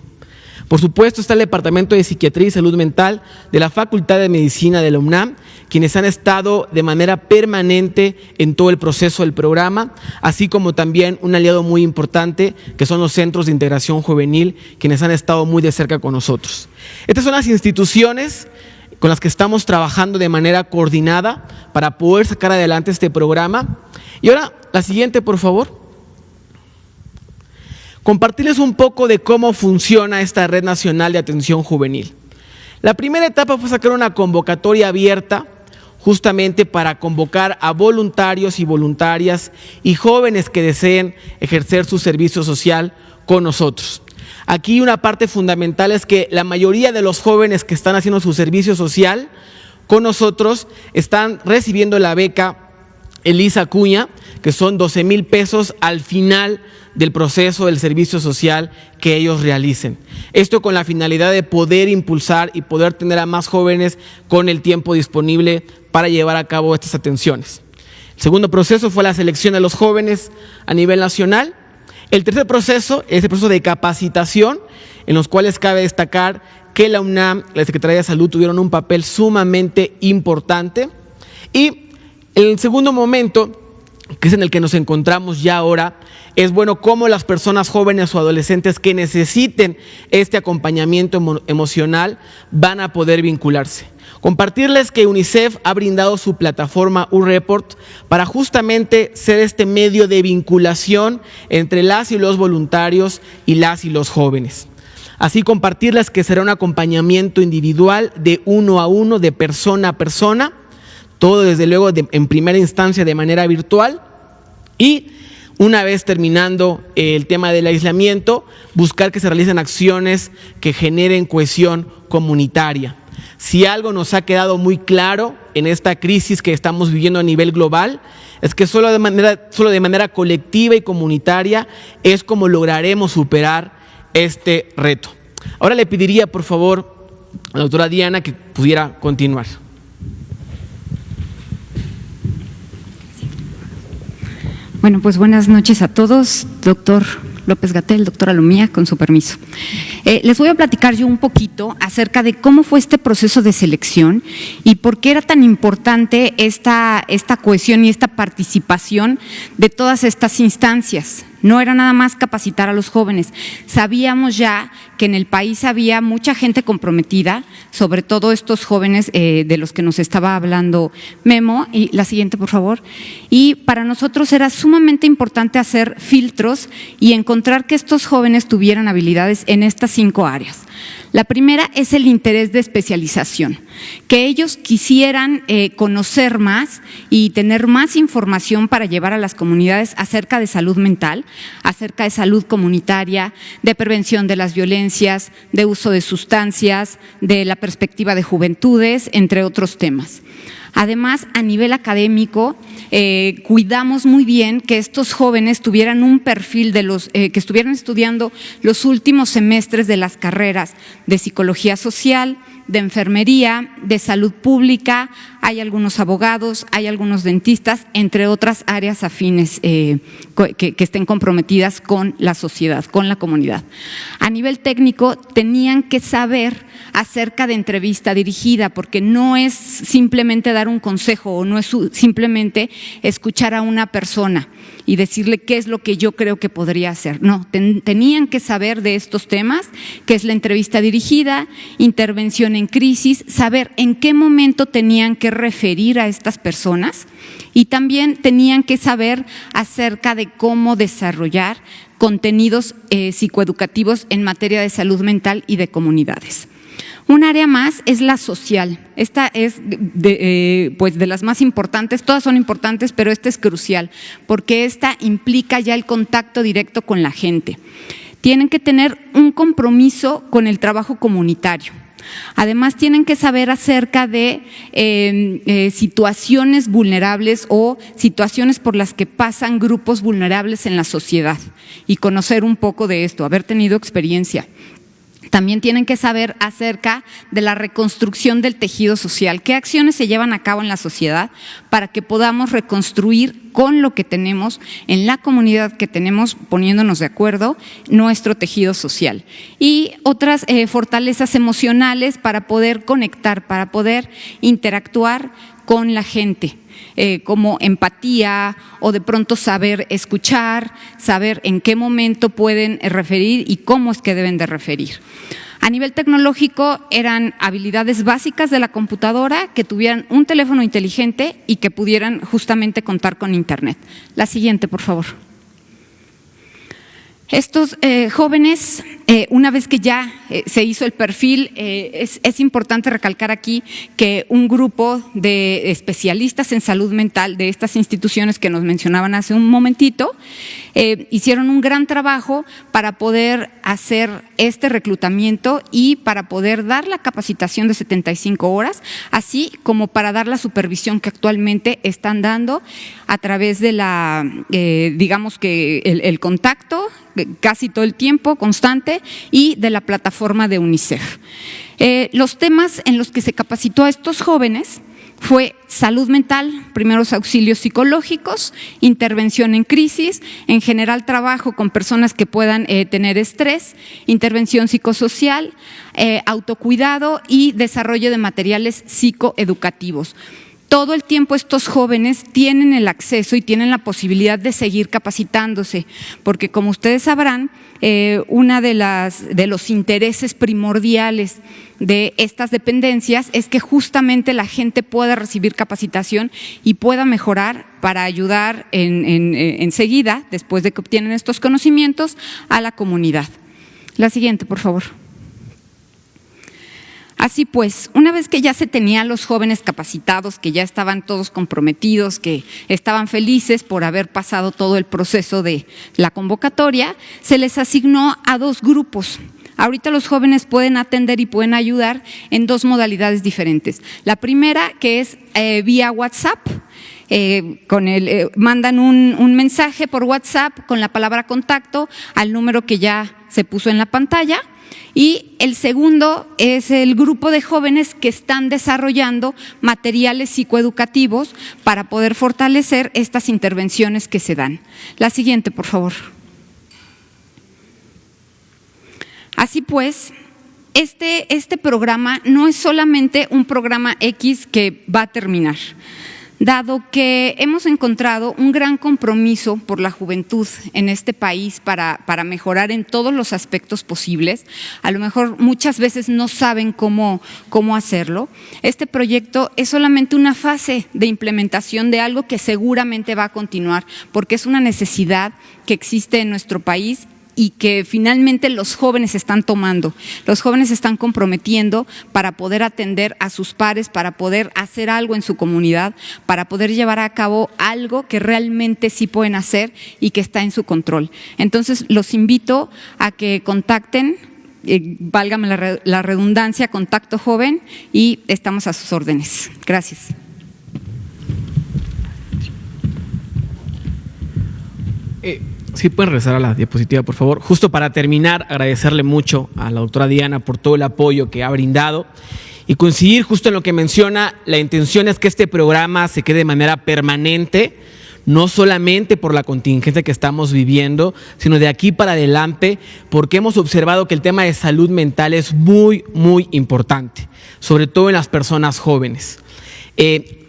Por supuesto está el Departamento de Psiquiatría y Salud Mental de la Facultad de Medicina de la UNAM, quienes han estado de manera permanente en todo el proceso del programa, así como también un aliado muy importante que son los Centros de Integración Juvenil, quienes han estado muy de cerca con nosotros. Estas son las instituciones con las que estamos trabajando de manera coordinada para poder sacar adelante este programa. Y ahora, la siguiente, por favor. Compartirles un poco de cómo funciona esta Red Nacional de Atención Juvenil. La primera etapa fue sacar una convocatoria abierta justamente para convocar a voluntarios y voluntarias y jóvenes que deseen ejercer su servicio social con nosotros. Aquí una parte fundamental es que la mayoría de los jóvenes que están haciendo su servicio social con nosotros están recibiendo la beca Elisa Acuña, que son 12,000 pesos al final del proceso del servicio social que ellos realicen. Esto con la finalidad de poder impulsar y poder tener a más jóvenes con el tiempo disponible para llevar a cabo estas atenciones. El segundo proceso fue la selección de los jóvenes a nivel nacional. El tercer proceso es el proceso de capacitación, en los cuales cabe destacar que la UNAM, la Secretaría de Salud tuvieron un papel sumamente importante. Y el segundo momento, que es en el que nos encontramos ya ahora, es bueno cómo las personas jóvenes o adolescentes que necesiten este acompañamiento emocional van a poder vincularse. Compartirles que UNICEF ha brindado su plataforma UReport para justamente ser este medio de vinculación entre las y los voluntarios y las y los jóvenes. Así compartirles que será un acompañamiento individual de 1 a 1, de persona a persona, todo desde luego en primera instancia de manera virtual, y una vez terminando el tema del aislamiento, buscar que se realicen acciones que generen cohesión comunitaria. Si algo nos ha quedado muy claro en esta crisis que estamos viviendo a nivel global, es que solo de manera colectiva y comunitaria es como lograremos superar este reto. Ahora le pediría, por favor, a la doctora Diana que pudiera continuar.
Bueno, pues buenas noches a todos, doctor López-Gatell, doctora Lumía, con su permiso. Les voy a platicar yo un poquito acerca de cómo fue este proceso de selección y por qué era tan importante esta cohesión y esta participación de todas estas instancias. No era nada más capacitar a los jóvenes. Sabíamos ya que en el país había mucha gente comprometida, sobre todo estos jóvenes de los que nos estaba hablando Memo. Y la siguiente, por favor. Y para nosotros era sumamente importante hacer filtros y encontrar que estos jóvenes tuvieran habilidades en estas 5 áreas. La primera es el interés de especialización, que ellos quisieran conocer más y tener más información para llevar a las comunidades acerca de salud mental, acerca de salud comunitaria, de prevención de las violencias, de uso de sustancias, de la perspectiva de juventudes, entre otros temas. Además, a nivel académico, cuidamos muy bien que estos jóvenes tuvieran un perfil de los que estuvieran estudiando los últimos semestres de las carreras de psicología social, de enfermería, de salud pública. Hay algunos abogados, hay algunos dentistas, entre otras áreas afines que estén comprometidas con la sociedad, con la comunidad. A nivel técnico, tenían que saber acerca de entrevista dirigida, porque no es simplemente dar un consejo o no es simplemente escuchar a una persona y decirle qué es lo que yo creo que podría hacer. No, tenían que saber de estos temas, que es la entrevista dirigida, intervención en crisis, saber en qué momento tenían que referir a estas personas y también tenían que saber acerca de cómo desarrollar contenidos psicoeducativos en materia de salud mental y de comunidades. Un área más es la social. Esta es de las más importantes, todas son importantes, pero esta es crucial porque esta implica ya el contacto directo con la gente. Tienen que tener un compromiso con el trabajo comunitario. Además, tienen que saber acerca de situaciones vulnerables o situaciones por las que pasan grupos vulnerables en la sociedad y conocer un poco de esto, haber tenido experiencia. También tienen que saber acerca de la reconstrucción del tejido social, qué acciones se llevan a cabo en la sociedad para que podamos reconstruir con lo que tenemos en la comunidad que tenemos, poniéndonos de acuerdo, nuestro tejido social. Y otras fortalezas emocionales para poder conectar, para poder interactuar con la gente. Como empatía o de pronto saber escuchar, saber en qué momento pueden referir y cómo es que deben de referir. A nivel tecnológico eran habilidades básicas de la computadora, que tuvieran un teléfono inteligente y que pudieran justamente contar con internet. La siguiente, por favor. Estos jóvenes, una vez que ya se hizo el perfil, es importante recalcar aquí que un grupo de especialistas en salud mental de estas instituciones que nos mencionaban hace un momentito, hicieron un gran trabajo para poder hacer este reclutamiento y para poder dar la capacitación de 75 horas, así como para dar la supervisión que actualmente están dando a través de la, digamos que el contacto, casi todo el tiempo, constante, y de la plataforma de UNICEF. Los temas en los que se capacitó a estos jóvenes fue salud mental, primeros auxilios psicológicos, intervención en crisis, en general trabajo con personas que puedan tener estrés, intervención psicosocial, autocuidado y desarrollo de materiales psicoeducativos. Todo el tiempo estos jóvenes tienen el acceso y tienen la posibilidad de seguir capacitándose, porque como ustedes sabrán, una de los intereses primordiales de estas dependencias es que justamente la gente pueda recibir capacitación y pueda mejorar para ayudar enseguida, después de que obtienen estos conocimientos, a la comunidad. La siguiente, por favor. Así pues, una vez que ya se tenían los jóvenes capacitados, que ya estaban todos comprometidos, que estaban felices por haber pasado todo el proceso de la convocatoria, se les asignó a 2 grupos. Ahorita los jóvenes pueden atender y pueden ayudar en 2 modalidades diferentes. La primera, que es vía WhatsApp. Mandan un mensaje por WhatsApp con la palabra contacto al número que ya se puso en la pantalla. Y el segundo es el grupo de jóvenes que están desarrollando materiales psicoeducativos para poder fortalecer estas intervenciones que se dan. La siguiente, por favor. Así pues, este programa no es solamente un programa X que va a terminar. Dado que hemos encontrado un gran compromiso por la juventud en este país para mejorar en todos los aspectos posibles, a lo mejor muchas veces no saben cómo hacerlo. Este proyecto es solamente una fase de implementación de algo que seguramente va a continuar, porque es una necesidad que existe en nuestro país y que finalmente los jóvenes están tomando. Los jóvenes se están comprometiendo para poder atender a sus pares, para poder hacer algo en su comunidad, para poder llevar a cabo algo que realmente sí pueden hacer y que está en su control. Entonces, los invito a que contacten, válgame la redundancia, Contacto Joven, y estamos a sus órdenes. Gracias.
Sí, pueden regresar a la diapositiva, por favor. Justo para terminar, agradecerle mucho a la doctora Diana por todo el apoyo que ha brindado y coincidir justo en lo que menciona. La intención es que este programa se quede de manera permanente, no solamente por la contingencia que estamos viviendo, sino de aquí para adelante, porque hemos observado que el tema de salud mental es muy, muy importante, sobre todo en las personas jóvenes.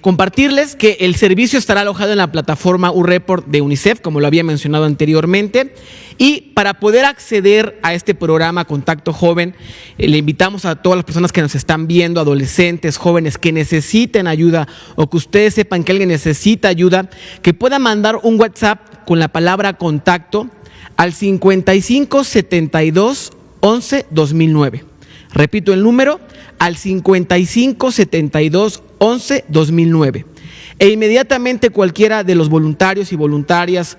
Compartirles que el servicio estará alojado en la plataforma UReport de UNICEF, como lo había mencionado anteriormente, y para poder acceder a este programa Contacto Joven, le invitamos a todas las personas que nos están viendo, adolescentes, jóvenes que necesiten ayuda o que ustedes sepan que alguien necesita ayuda, que puedan mandar un WhatsApp con la palabra contacto al 55 72 11 2009. Repito el número, al 55 72 11 2009. E inmediatamente cualquiera de los voluntarios y voluntarias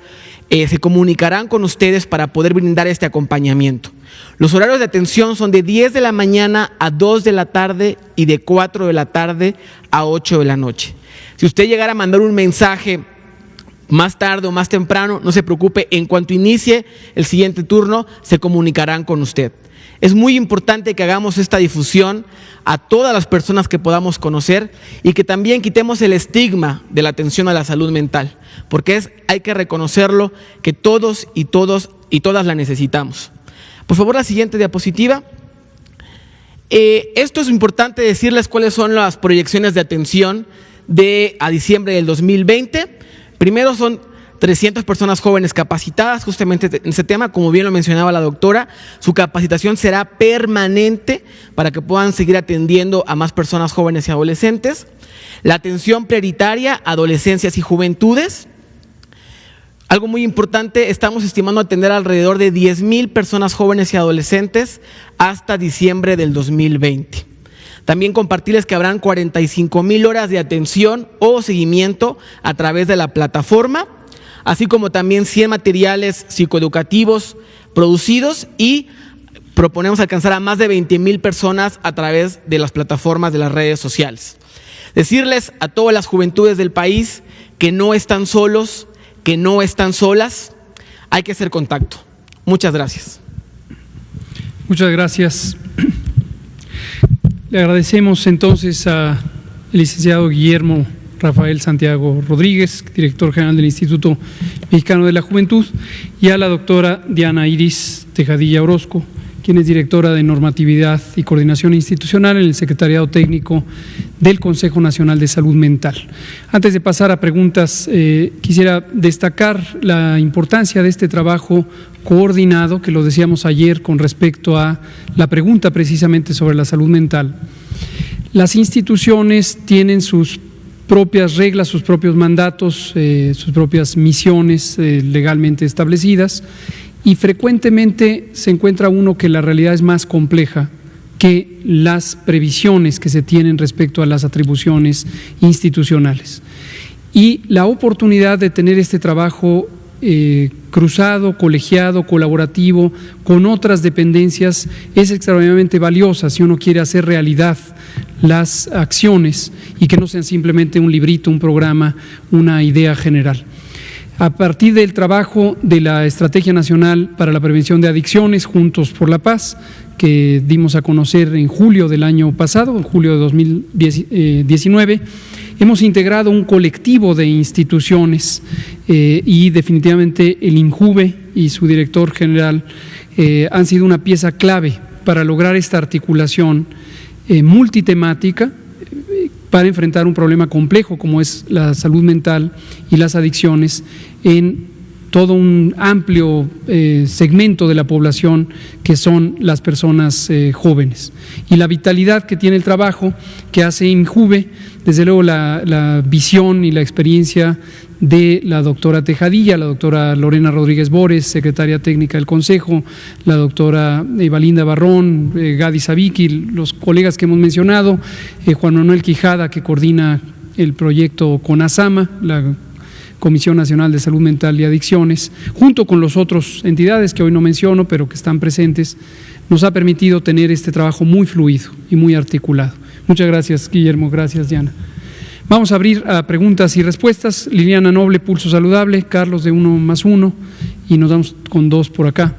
se comunicarán con ustedes para poder brindar este acompañamiento. Los horarios de atención son de 10 de la mañana a 2 de la tarde y de 4 de la tarde a 8 de la noche. Si usted llegara a mandar un mensaje más tarde o más temprano, no se preocupe, en cuanto inicie el siguiente turno, se comunicarán con usted. Es muy importante que hagamos esta difusión a todas las personas que podamos conocer y que también quitemos el estigma de la atención a la salud mental, porque hay que reconocerlo que todos y todas la necesitamos. Por favor, la siguiente diapositiva. Esto es importante decirles cuáles son las proyecciones de atención a diciembre del 2020. Primero son 300 personas jóvenes capacitadas justamente en ese tema, como bien lo mencionaba la doctora. Su capacitación será permanente para que puedan seguir atendiendo a más personas jóvenes y adolescentes. La atención prioritaria, adolescencias y juventudes. Algo muy importante, estamos estimando atender alrededor de 10,000 personas jóvenes y adolescentes hasta diciembre del 2020. También compartirles que habrán 45,000 horas de atención o seguimiento a través de la plataforma, así como también 100 materiales psicoeducativos producidos, y proponemos alcanzar a más de 20,000 personas a través de las plataformas de las redes sociales. Decirles a todas las juventudes del país que no están solos, que no están solas, hay que hacer contacto. Muchas gracias.
Muchas gracias. Le agradecemos entonces al licenciado Guillermo Rafael Santiago Rodríguez, director general del Instituto Mexicano de la Juventud, y a la doctora Diana Iris Tejadilla Orozco, quien es directora de Normatividad y Coordinación Institucional en el Secretariado Técnico del Consejo Nacional de Salud Mental. Antes de pasar a preguntas, quisiera destacar la importancia de este trabajo coordinado, que lo decíamos ayer con respecto a la pregunta precisamente sobre la salud mental. Las instituciones tienen sus propias reglas, sus propios mandatos, sus propias misiones legalmente establecidas, y frecuentemente se encuentra uno que la realidad es más compleja que las previsiones que se tienen respecto a las atribuciones institucionales. Y la oportunidad de tener este trabajo cruzado, colegiado, colaborativo con otras dependencias es extraordinariamente valiosa si uno quiere hacer realidad las acciones y que no sean simplemente un librito, un programa, una idea general. A partir del trabajo de la Estrategia Nacional para la Prevención de Adicciones, Juntos por la Paz, que dimos a conocer en julio del año pasado, en julio de 2019, hemos integrado un colectivo de instituciones y definitivamente el INJUVE y su director general han sido una pieza clave para lograr esta articulación multitemática para enfrentar un problema complejo como es la salud mental y las adicciones en todo un amplio segmento de la población que son las personas jóvenes. Y la vitalidad que tiene el trabajo que hace INJUVE, desde luego la visión y la experiencia de la doctora Tejadilla, la doctora Lorena Rodríguez Bores, secretaria técnica del Consejo, la doctora Evalinda Barrón, Gadi Sabiki, los colegas que hemos mencionado, Juan Manuel Quijada, que coordina el proyecto CONASAMA, la Comisión Nacional de Salud Mental y Adicciones, junto con las otras entidades que hoy no menciono, pero que están presentes, nos ha permitido tener este trabajo muy fluido y muy articulado. Muchas gracias, Guillermo. Gracias, Diana. Vamos a abrir a preguntas y respuestas. Liliana Noble, Pulso Saludable, Carlos de 1+1, y nos vamos con 2 por acá.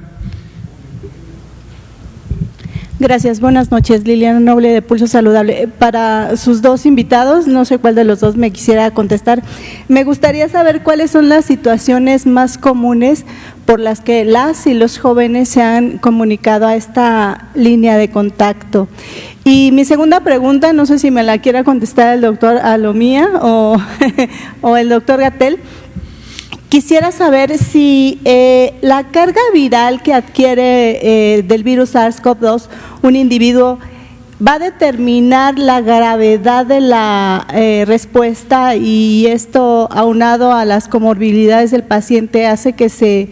Gracias, buenas noches. Liliana Noble de Pulso Saludable. Para sus dos invitados, no sé cuál de los dos me quisiera contestar, me gustaría saber cuáles son las situaciones más comunes por las que las y los jóvenes se han comunicado a esta línea de contacto. Y mi segunda pregunta, no sé si me la quiera contestar el doctor Alomía o el doctor Gatell. Quisiera saber si la carga viral que adquiere del virus SARS-CoV-2 un individuo va a determinar la gravedad de la respuesta, y esto aunado a las comorbilidades del paciente hace que se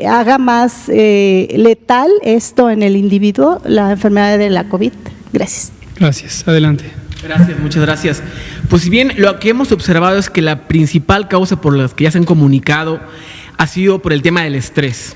haga más letal esto en el individuo, la enfermedad de la COVID. Gracias.
Gracias. Adelante.
Gracias, muchas gracias. Pues si bien lo que hemos observado es que la principal causa por la que ya se han comunicado ha sido por el tema del estrés.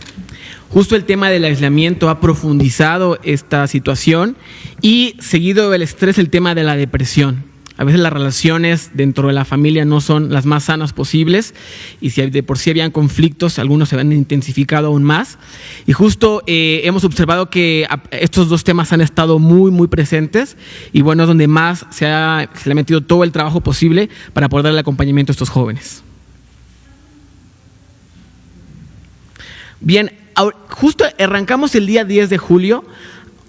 Justo el tema del aislamiento ha profundizado esta situación, y seguido del estrés el tema de la depresión. A veces las relaciones dentro de la familia no son las más sanas posibles, y si de por sí habían conflictos, algunos se han intensificado aún más. Y justo hemos observado que estos dos temas han estado muy, muy presentes, y bueno, es donde más se le ha metido todo el trabajo posible para poder darle acompañamiento a estos jóvenes. Bien, justo arrancamos el día 10 de julio,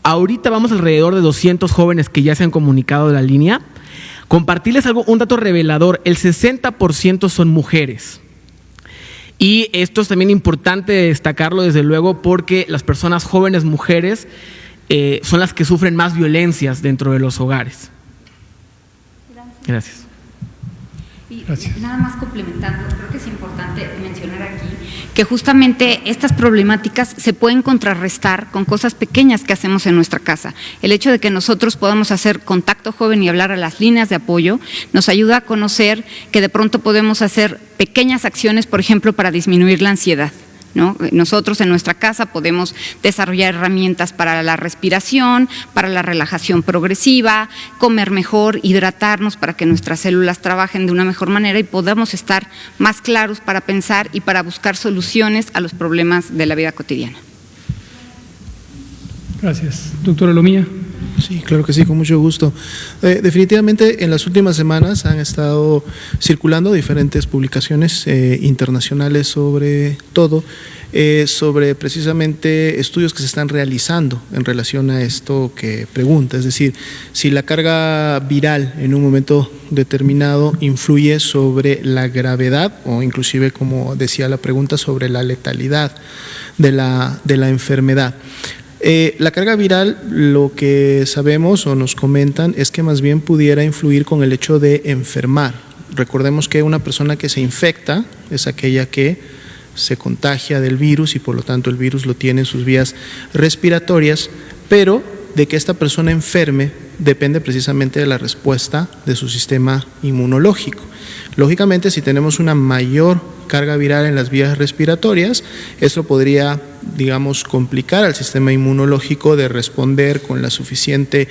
ahorita vamos alrededor de 200 jóvenes que ya se han comunicado de la línea. Compartirles un dato revelador: el 60% son mujeres. Y esto es también importante destacarlo, desde luego, porque las personas jóvenes mujeres son las que sufren más violencias dentro de los hogares. Gracias.
Gracias.
Nada más complementando, creo que es importante mencionar aquí que justamente estas problemáticas se pueden contrarrestar con cosas pequeñas que hacemos en nuestra casa. El hecho de que nosotros podamos hacer contacto joven y hablar a las líneas de apoyo nos ayuda a conocer que de pronto podemos hacer pequeñas acciones, por ejemplo, para disminuir la ansiedad, ¿no? Nosotros en nuestra casa podemos desarrollar herramientas para la respiración, para la relajación progresiva, comer mejor, hidratarnos para que nuestras células trabajen de una mejor manera y podamos estar más claros para pensar y para buscar soluciones a los problemas de la vida cotidiana.
Gracias. Doctora Lomía.
Sí, claro que sí, con mucho gusto. Definitivamente en las últimas semanas han estado circulando diferentes publicaciones internacionales sobre todo, sobre precisamente estudios que se están realizando en relación a esto que pregunta, es decir, si la carga viral en un momento determinado influye sobre la gravedad o inclusive, como decía la pregunta, sobre la letalidad de la enfermedad. La carga viral, lo que sabemos o nos comentan es que más bien pudiera influir con el hecho de enfermar. Recordemos que una persona que se infecta es aquella que se contagia del virus y por lo tanto el virus lo tiene en sus vías respiratorias, pero de que esta persona enferme depende precisamente de la respuesta de su sistema inmunológico. Lógicamente, si tenemos una mayor carga viral en las vías respiratorias, esto podría, digamos, complicar al sistema inmunológico de responder con la suficiente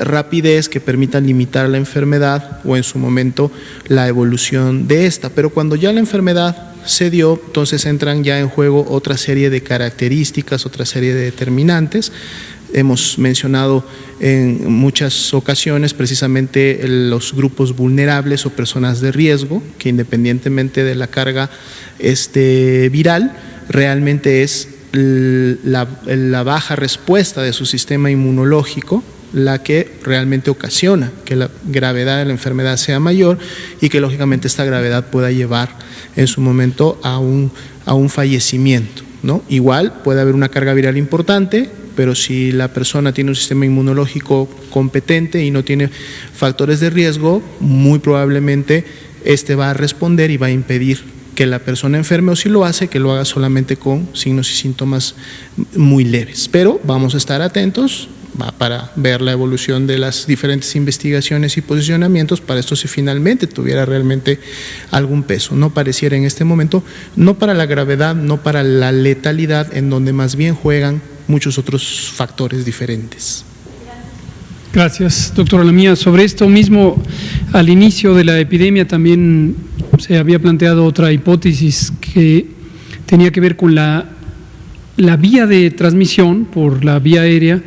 rapidez que permita limitar la enfermedad o en su momento la evolución de esta. Pero cuando ya la enfermedad se dio, entonces entran ya en juego otra serie de características, otra serie de determinantes. Hemos mencionado en muchas ocasiones precisamente los grupos vulnerables o personas de riesgo, que independientemente de la carga viral, realmente es la baja respuesta de su sistema inmunológico la que realmente ocasiona que la gravedad de la enfermedad sea mayor y que lógicamente esta gravedad pueda llevar en su momento a un fallecimiento, ¿no? Igual puede haber una carga viral importante, pero si la persona tiene un sistema inmunológico competente y no tiene factores de riesgo, muy probablemente va a responder y va a impedir que la persona enferme, o si lo hace, que lo haga solamente con signos y síntomas muy leves. Pero vamos a estar atentos para ver la evolución de las diferentes investigaciones y posicionamientos para esto si finalmente tuviera realmente algún peso. No pareciera en este momento, no para la gravedad, no para la letalidad, en donde más bien juegan muchos otros factores diferentes.
Gracias, doctora Lomía. Sobre esto mismo, al inicio de la epidemia también se había planteado otra hipótesis que tenía que ver con la vía de transmisión por la vía aérea.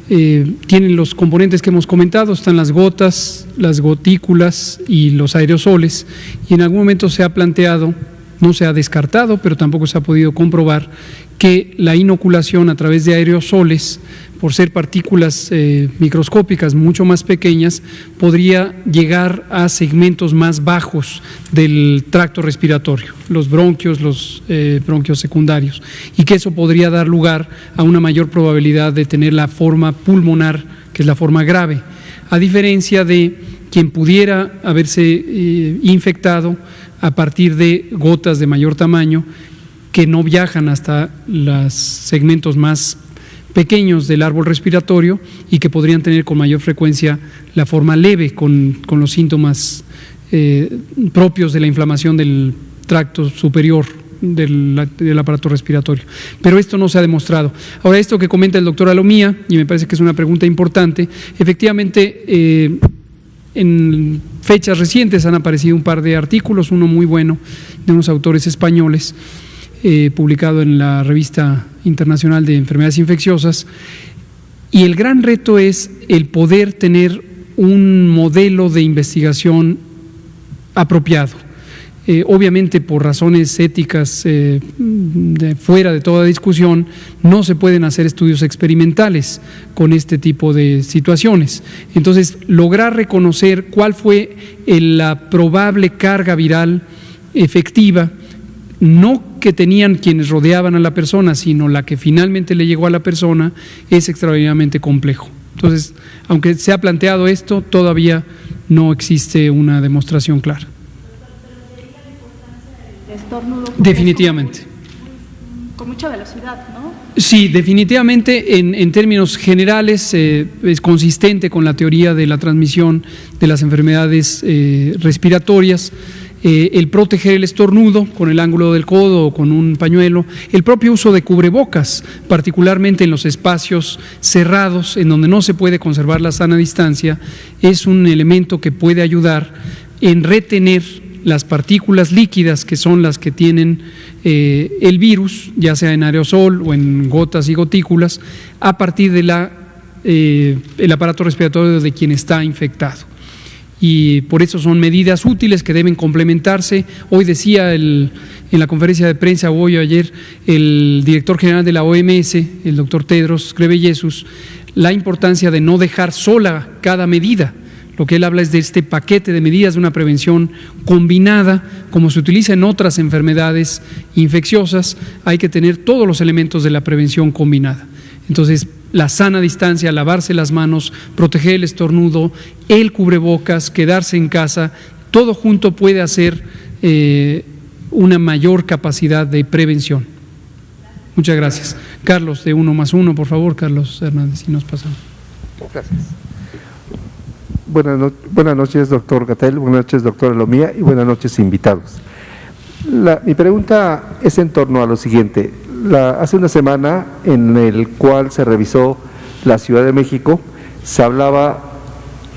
Tienen los componentes que hemos comentado, están las gotas, las gotículas y los aerosoles, y en algún momento se ha planteado, no se ha descartado, pero tampoco se ha podido comprobar que la inoculación a través de aerosoles, por ser partículas microscópicas mucho más pequeñas, podría llegar a segmentos más bajos del tracto respiratorio, los bronquios, los bronquios secundarios, y que eso podría dar lugar a una mayor probabilidad de tener la forma pulmonar, que es la forma grave, a diferencia de quien pudiera haberse infectado a partir de gotas de mayor tamaño que no viajan hasta los segmentos más pequeños del árbol respiratorio y que podrían tener con mayor frecuencia la forma leve con los síntomas propios de la inflamación del tracto superior del aparato respiratorio. Pero esto no se ha demostrado. Ahora, esto que comenta el doctor Alomía, y me parece que es una pregunta importante, efectivamente en fechas recientes han aparecido un par de artículos, uno muy bueno de unos autores españoles, publicado en la Revista Internacional de Enfermedades Infecciosas, y el gran reto es el poder tener un modelo de investigación apropiado. Obviamente, por razones éticas fuera de toda discusión, no se pueden hacer estudios experimentales con este tipo de situaciones. Entonces, lograr reconocer cuál fue la probable carga viral efectiva, no que tenían quienes rodeaban a la persona, sino la que finalmente le llegó a la persona, es extraordinariamente complejo. Entonces, aunque se ha planteado esto, todavía no existe una demostración clara.
estornudo.
Definitivamente.
Con mucha velocidad, ¿no?
Sí, definitivamente en términos generales es consistente con la teoría de la transmisión de las enfermedades respiratorias. El proteger el estornudo con el ángulo del codo o con un pañuelo, el propio uso de cubrebocas, particularmente en los espacios cerrados en donde no se puede conservar la sana distancia, es un elemento que puede ayudar en retener las partículas líquidas que son las que tienen el virus, ya sea en aerosol o en gotas y gotículas, a partir de el aparato respiratorio de quien está infectado. Y por eso son medidas útiles que deben complementarse. Hoy decía en la conferencia de prensa, hoy o ayer, el director general de la OMS, el doctor Tedros Ghebreyesus, la importancia de no dejar sola cada medida. Lo que él habla es de este paquete de medidas de una prevención combinada, como se utiliza en otras enfermedades infecciosas. Hay que tener todos los elementos de la prevención combinada. Entonces, la sana distancia, lavarse las manos, proteger el estornudo, el cubrebocas, quedarse en casa, todo junto puede hacer una mayor capacidad de prevención. Muchas gracias. Carlos, de 1+1, por favor, Carlos Hernández, si nos pasamos.
Gracias. Buenas noches, doctor Gatell, buenas noches, doctora Alomía, y buenas noches, invitados. Mi pregunta es en torno a lo siguiente. Hace una semana, en el cual se revisó la Ciudad de México, se hablaba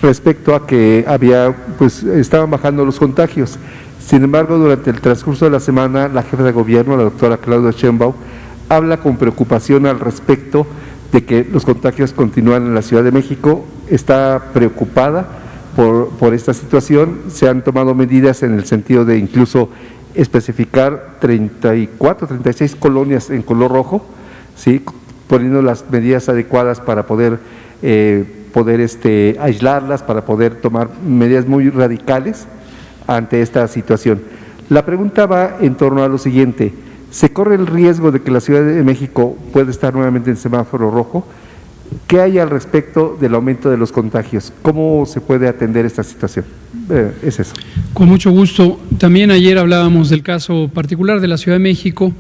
respecto a que estaban bajando los contagios. Sin embargo, durante el transcurso de la semana, la jefa de gobierno, la doctora Claudia Sheinbaum, habla con preocupación al respecto de que los contagios continúan en la Ciudad de México. Está preocupada por esta situación. Se han tomado medidas en el sentido de incluso especificar 36 colonias en color rojo, ¿sí?, poniendo las medidas adecuadas para poder aislarlas, para poder tomar medidas muy radicales ante esta situación. La pregunta va en torno a lo siguiente: ¿se corre el riesgo de que la Ciudad de México pueda estar nuevamente en semáforo rojo? ¿Qué hay al respecto del aumento de los contagios? ¿Cómo se puede atender esta situación? Es eso.
Con mucho gusto. También ayer hablábamos del caso particular de la Ciudad de México.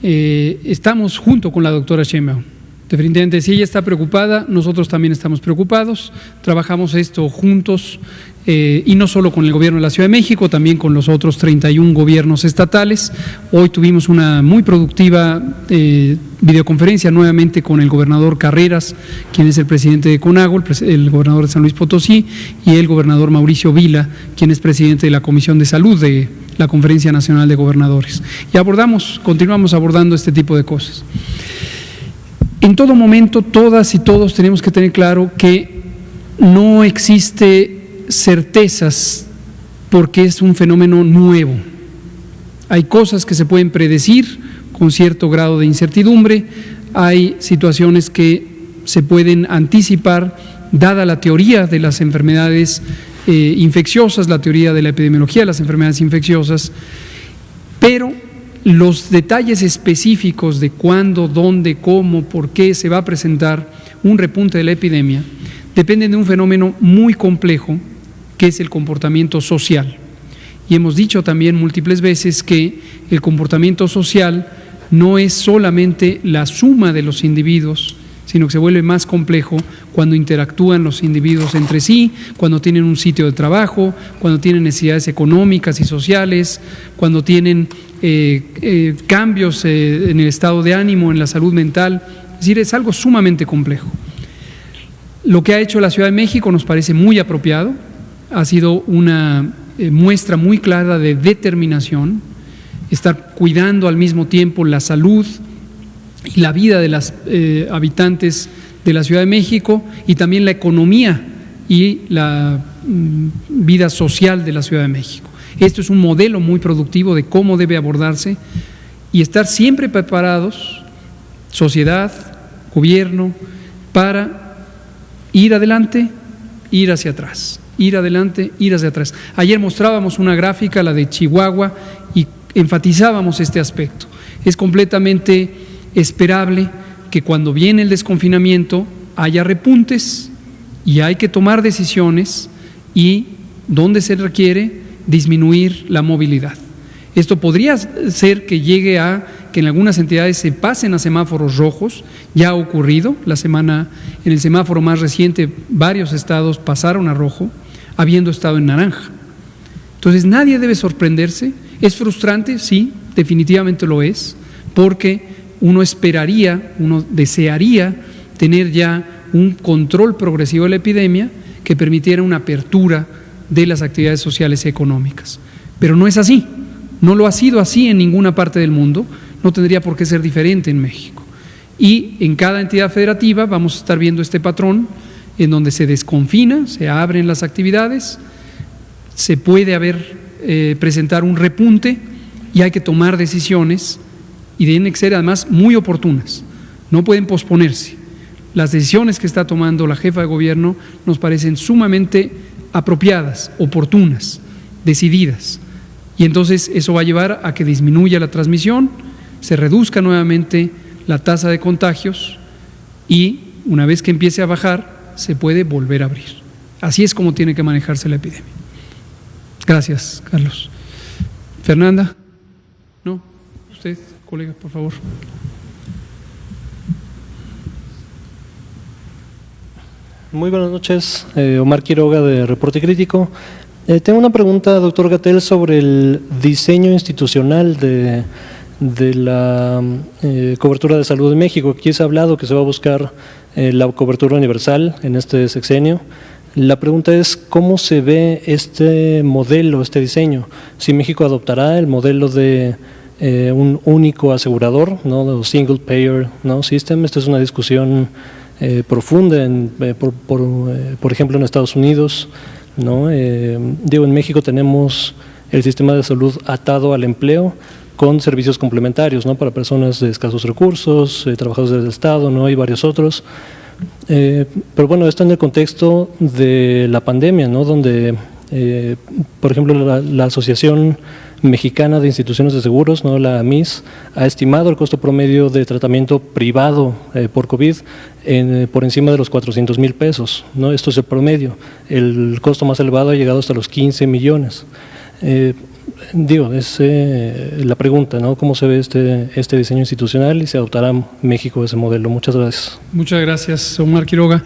Estamos junto con la doctora Sheinbaum. Definitivamente, si ella está preocupada, nosotros también estamos preocupados. Trabajamos esto juntos y no solo con el gobierno de la Ciudad de México, también con los otros 31 gobiernos estatales. Hoy tuvimos una muy productiva videoconferencia nuevamente con el gobernador Carreras, quien es el presidente de CONAGO, el gobernador de San Luis Potosí, y el gobernador Mauricio Vila, quien es presidente de la Comisión de Salud de la Conferencia Nacional de Gobernadores. Y continuamos abordando este tipo de cosas. En todo momento, todas y todos tenemos que tener claro que no existe certezas porque es un fenómeno nuevo. Hay cosas que se pueden predecir con cierto grado de incertidumbre, hay situaciones que se pueden anticipar dada la teoría de las enfermedades infecciosas, la teoría de la epidemiología de las enfermedades infecciosas, pero los detalles específicos de cuándo, dónde, cómo, por qué se va a presentar un repunte de la epidemia dependen de un fenómeno muy complejo que es el comportamiento social. Y hemos dicho también múltiples veces que el comportamiento social no es solamente la suma de los individuos, sino que se vuelve más complejo cuando interactúan los individuos entre sí, cuando tienen un sitio de trabajo, cuando tienen necesidades económicas y sociales, cuando tienen cambios en el estado de ánimo, en la salud mental. Es decir, es algo sumamente complejo. Lo que ha hecho la Ciudad de México nos parece muy apropiado, ha sido una muestra muy clara de determinación, estar cuidando al mismo tiempo la salud y la vida de las habitantes de la Ciudad de México y también la economía y la vida social de la Ciudad de México. Esto es un modelo muy productivo de cómo debe abordarse y estar siempre preparados, sociedad, gobierno, para ir adelante, ir hacia atrás, ir adelante, ir hacia atrás. Ayer mostrábamos una gráfica, la de Chihuahua, y enfatizábamos este aspecto. Es completamente esperable que cuando viene el desconfinamiento haya repuntes y hay que tomar decisiones y, donde se requiere, disminuir la movilidad. Esto podría ser que llegue a que en algunas entidades se pasen a semáforos rojos. Ya ha ocurrido en el semáforo más reciente, varios estados pasaron a rojo, habiendo estado en naranja. Entonces nadie debe sorprenderse. ¿Es frustrante? Sí, definitivamente lo es, porque uno desearía tener ya un control progresivo de la epidemia que permitiera una apertura de las actividades sociales y económicas. Pero no es así, no lo ha sido así en ninguna parte del mundo, no tendría por qué ser diferente en México. Y en cada entidad federativa vamos a estar viendo este patrón en donde se desconfina, se abren las actividades, se puede presentar un repunte y hay que tomar decisiones y tienen que ser además muy oportunas, no pueden posponerse. Las decisiones que está tomando la jefa de gobierno nos parecen sumamente apropiadas, oportunas, decididas. Y entonces eso va a llevar a que disminuya la transmisión, se reduzca nuevamente la tasa de contagios y una vez que empiece a bajar, se puede volver a abrir. Así es como tiene que manejarse la epidemia. Gracias, Carlos. Fernanda. No, usted, colega, por favor.
Muy buenas noches, Omar Quiroga de Reporte Crítico. Tengo una pregunta, doctor Gatell, sobre el diseño institucional de la cobertura de salud en México. Aquí se ha hablado que se va a buscar la cobertura universal en este sexenio. La pregunta es, ¿cómo se ve este modelo, este diseño? Si México adoptará el modelo de un único asegurador, ¿no? Single Payer, ¿no? System. Esta es una discusión profunda, por ejemplo, en Estados Unidos, ¿no? En México tenemos el sistema de salud atado al empleo con servicios complementarios, ¿no? Para personas de escasos recursos, trabajadores del Estado, ¿no? Y varios otros. Pero bueno, esto en el contexto de la pandemia, ¿no? Donde, por ejemplo, la Asociación Mexicana de Instituciones de Seguros, ¿no? La AMIS, ha estimado el costo promedio de tratamiento privado por COVID por encima de los 400,000 pesos, ¿no? Esto es el promedio. El costo más elevado ha llegado hasta los 15 millones. Es la pregunta, ¿no? ¿Cómo se ve este diseño institucional y se adoptará México ese modelo? Muchas gracias.
Muchas gracias, Omar Quiroga.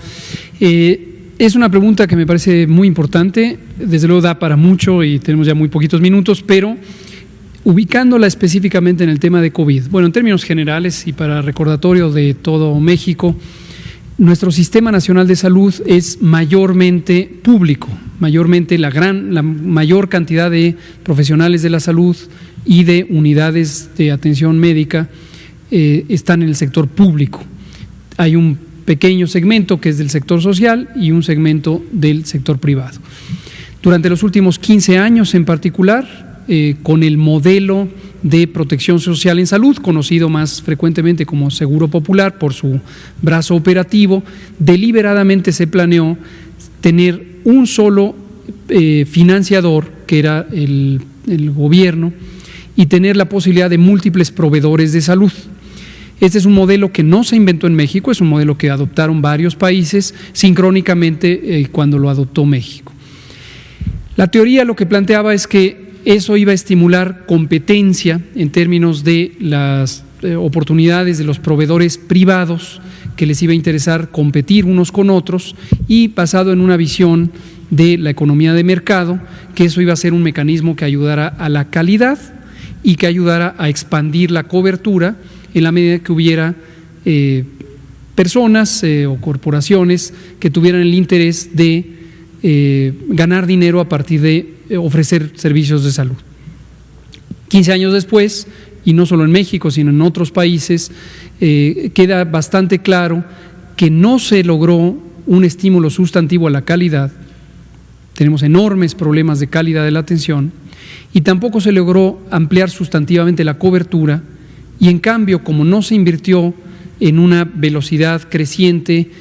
Es una pregunta que me parece muy importante, desde luego da para mucho y tenemos ya muy poquitos minutos, pero ubicándola específicamente en el tema de COVID. Bueno, en términos generales y para recordatorio de todo México, nuestro Sistema Nacional de Salud es mayormente público, mayormente la mayor cantidad de profesionales de la salud y de unidades de atención médica están en el sector público. Hay un pequeño segmento que es del sector social y un segmento del sector privado. Durante los últimos 15 años en particular, con el modelo de protección social en salud, conocido más frecuentemente como Seguro Popular por su brazo operativo, deliberadamente se planeó tener un solo financiador, que era el gobierno, y tener la posibilidad de múltiples proveedores de salud. Este es un modelo que no se inventó en México, es un modelo que adoptaron varios países sincrónicamente cuando lo adoptó México. La teoría lo que planteaba es que eso iba a estimular competencia en términos de las oportunidades de los proveedores privados, que les iba a interesar competir unos con otros, y basado en una visión de la economía de mercado, que eso iba a ser un mecanismo que ayudara a la calidad y que ayudara a expandir la cobertura en la medida que hubiera personas o corporaciones que tuvieran el interés de ganar dinero a partir de ofrecer servicios de salud. 15 años después, y no solo en México, sino en otros países, queda bastante claro que no se logró un estímulo sustantivo a la calidad. Tenemos enormes problemas de calidad de la atención y tampoco se logró ampliar sustantivamente la cobertura, y en cambio, como no se invirtió en una velocidad creciente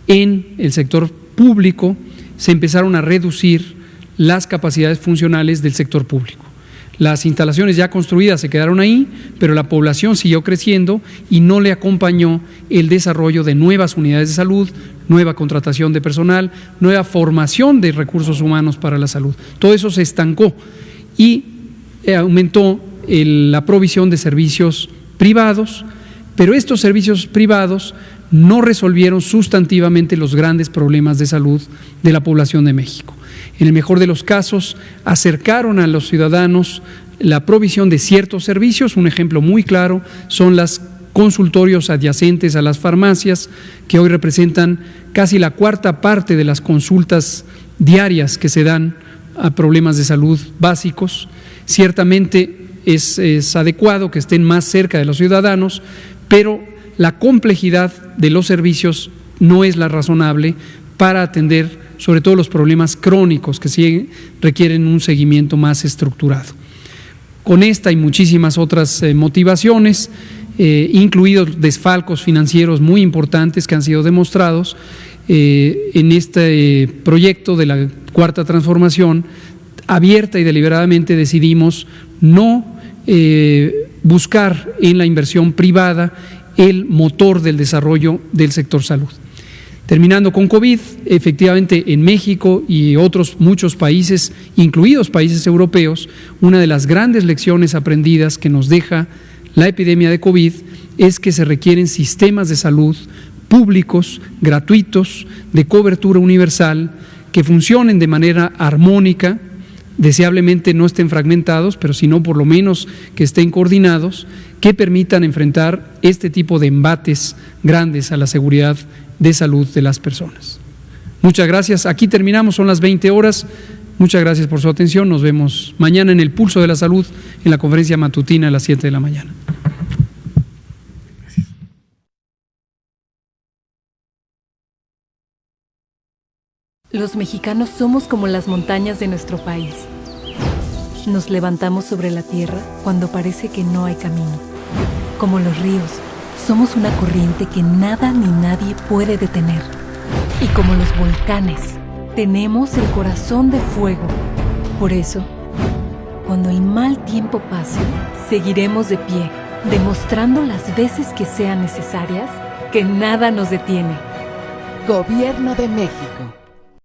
en el sector público, se empezaron a reducir las capacidades funcionales del sector público. Las instalaciones ya construidas se quedaron ahí, pero la población siguió creciendo y no le acompañó el desarrollo de nuevas unidades de salud, nueva contratación de personal, nueva formación de recursos humanos para la salud. Todo eso se estancó y aumentó la provisión de servicios privados, pero estos servicios privados no resolvieron sustantivamente los grandes problemas de salud de la población de México. En el mejor de los casos, acercaron a los ciudadanos la provisión de ciertos servicios. Un ejemplo muy claro son los consultorios adyacentes a las farmacias, que hoy representan casi la cuarta parte de las consultas diarias que se dan a problemas de salud básicos. Ciertamente es adecuado que estén más cerca de los ciudadanos, pero la complejidad de los servicios no es la razonable para atender sobre todo los problemas crónicos que sí requieren un seguimiento más estructurado. Con esta y muchísimas otras motivaciones, incluidos desfalcos financieros muy importantes que han sido demostrados, en este proyecto de la Cuarta Transformación, abierta y deliberadamente decidimos no buscar en la inversión privada el motor del desarrollo del sector salud. Terminando con COVID, efectivamente en México y otros muchos países, incluidos países europeos, una de las grandes lecciones aprendidas que nos deja la epidemia de COVID es que se requieren sistemas de salud públicos, gratuitos, de cobertura universal, que funcionen de manera armónica, deseablemente no estén fragmentados, pero sino por lo menos que estén coordinados, que permitan enfrentar este tipo de embates grandes a la seguridad de salud de las personas. Muchas gracias. Aquí terminamos, son las 20 horas. Muchas gracias por su atención. Nos vemos mañana en el Pulso de la Salud, en la conferencia matutina a las 7 de la mañana.
Los mexicanos somos como las montañas de nuestro país. Nos levantamos sobre la tierra cuando parece que no hay camino. Como los ríos, somos una corriente que nada ni nadie puede detener. Y como los volcanes, tenemos el corazón de fuego. Por eso, cuando el mal tiempo pase, seguiremos de pie, demostrando las veces que sean necesarias que nada nos detiene.
Gobierno de México.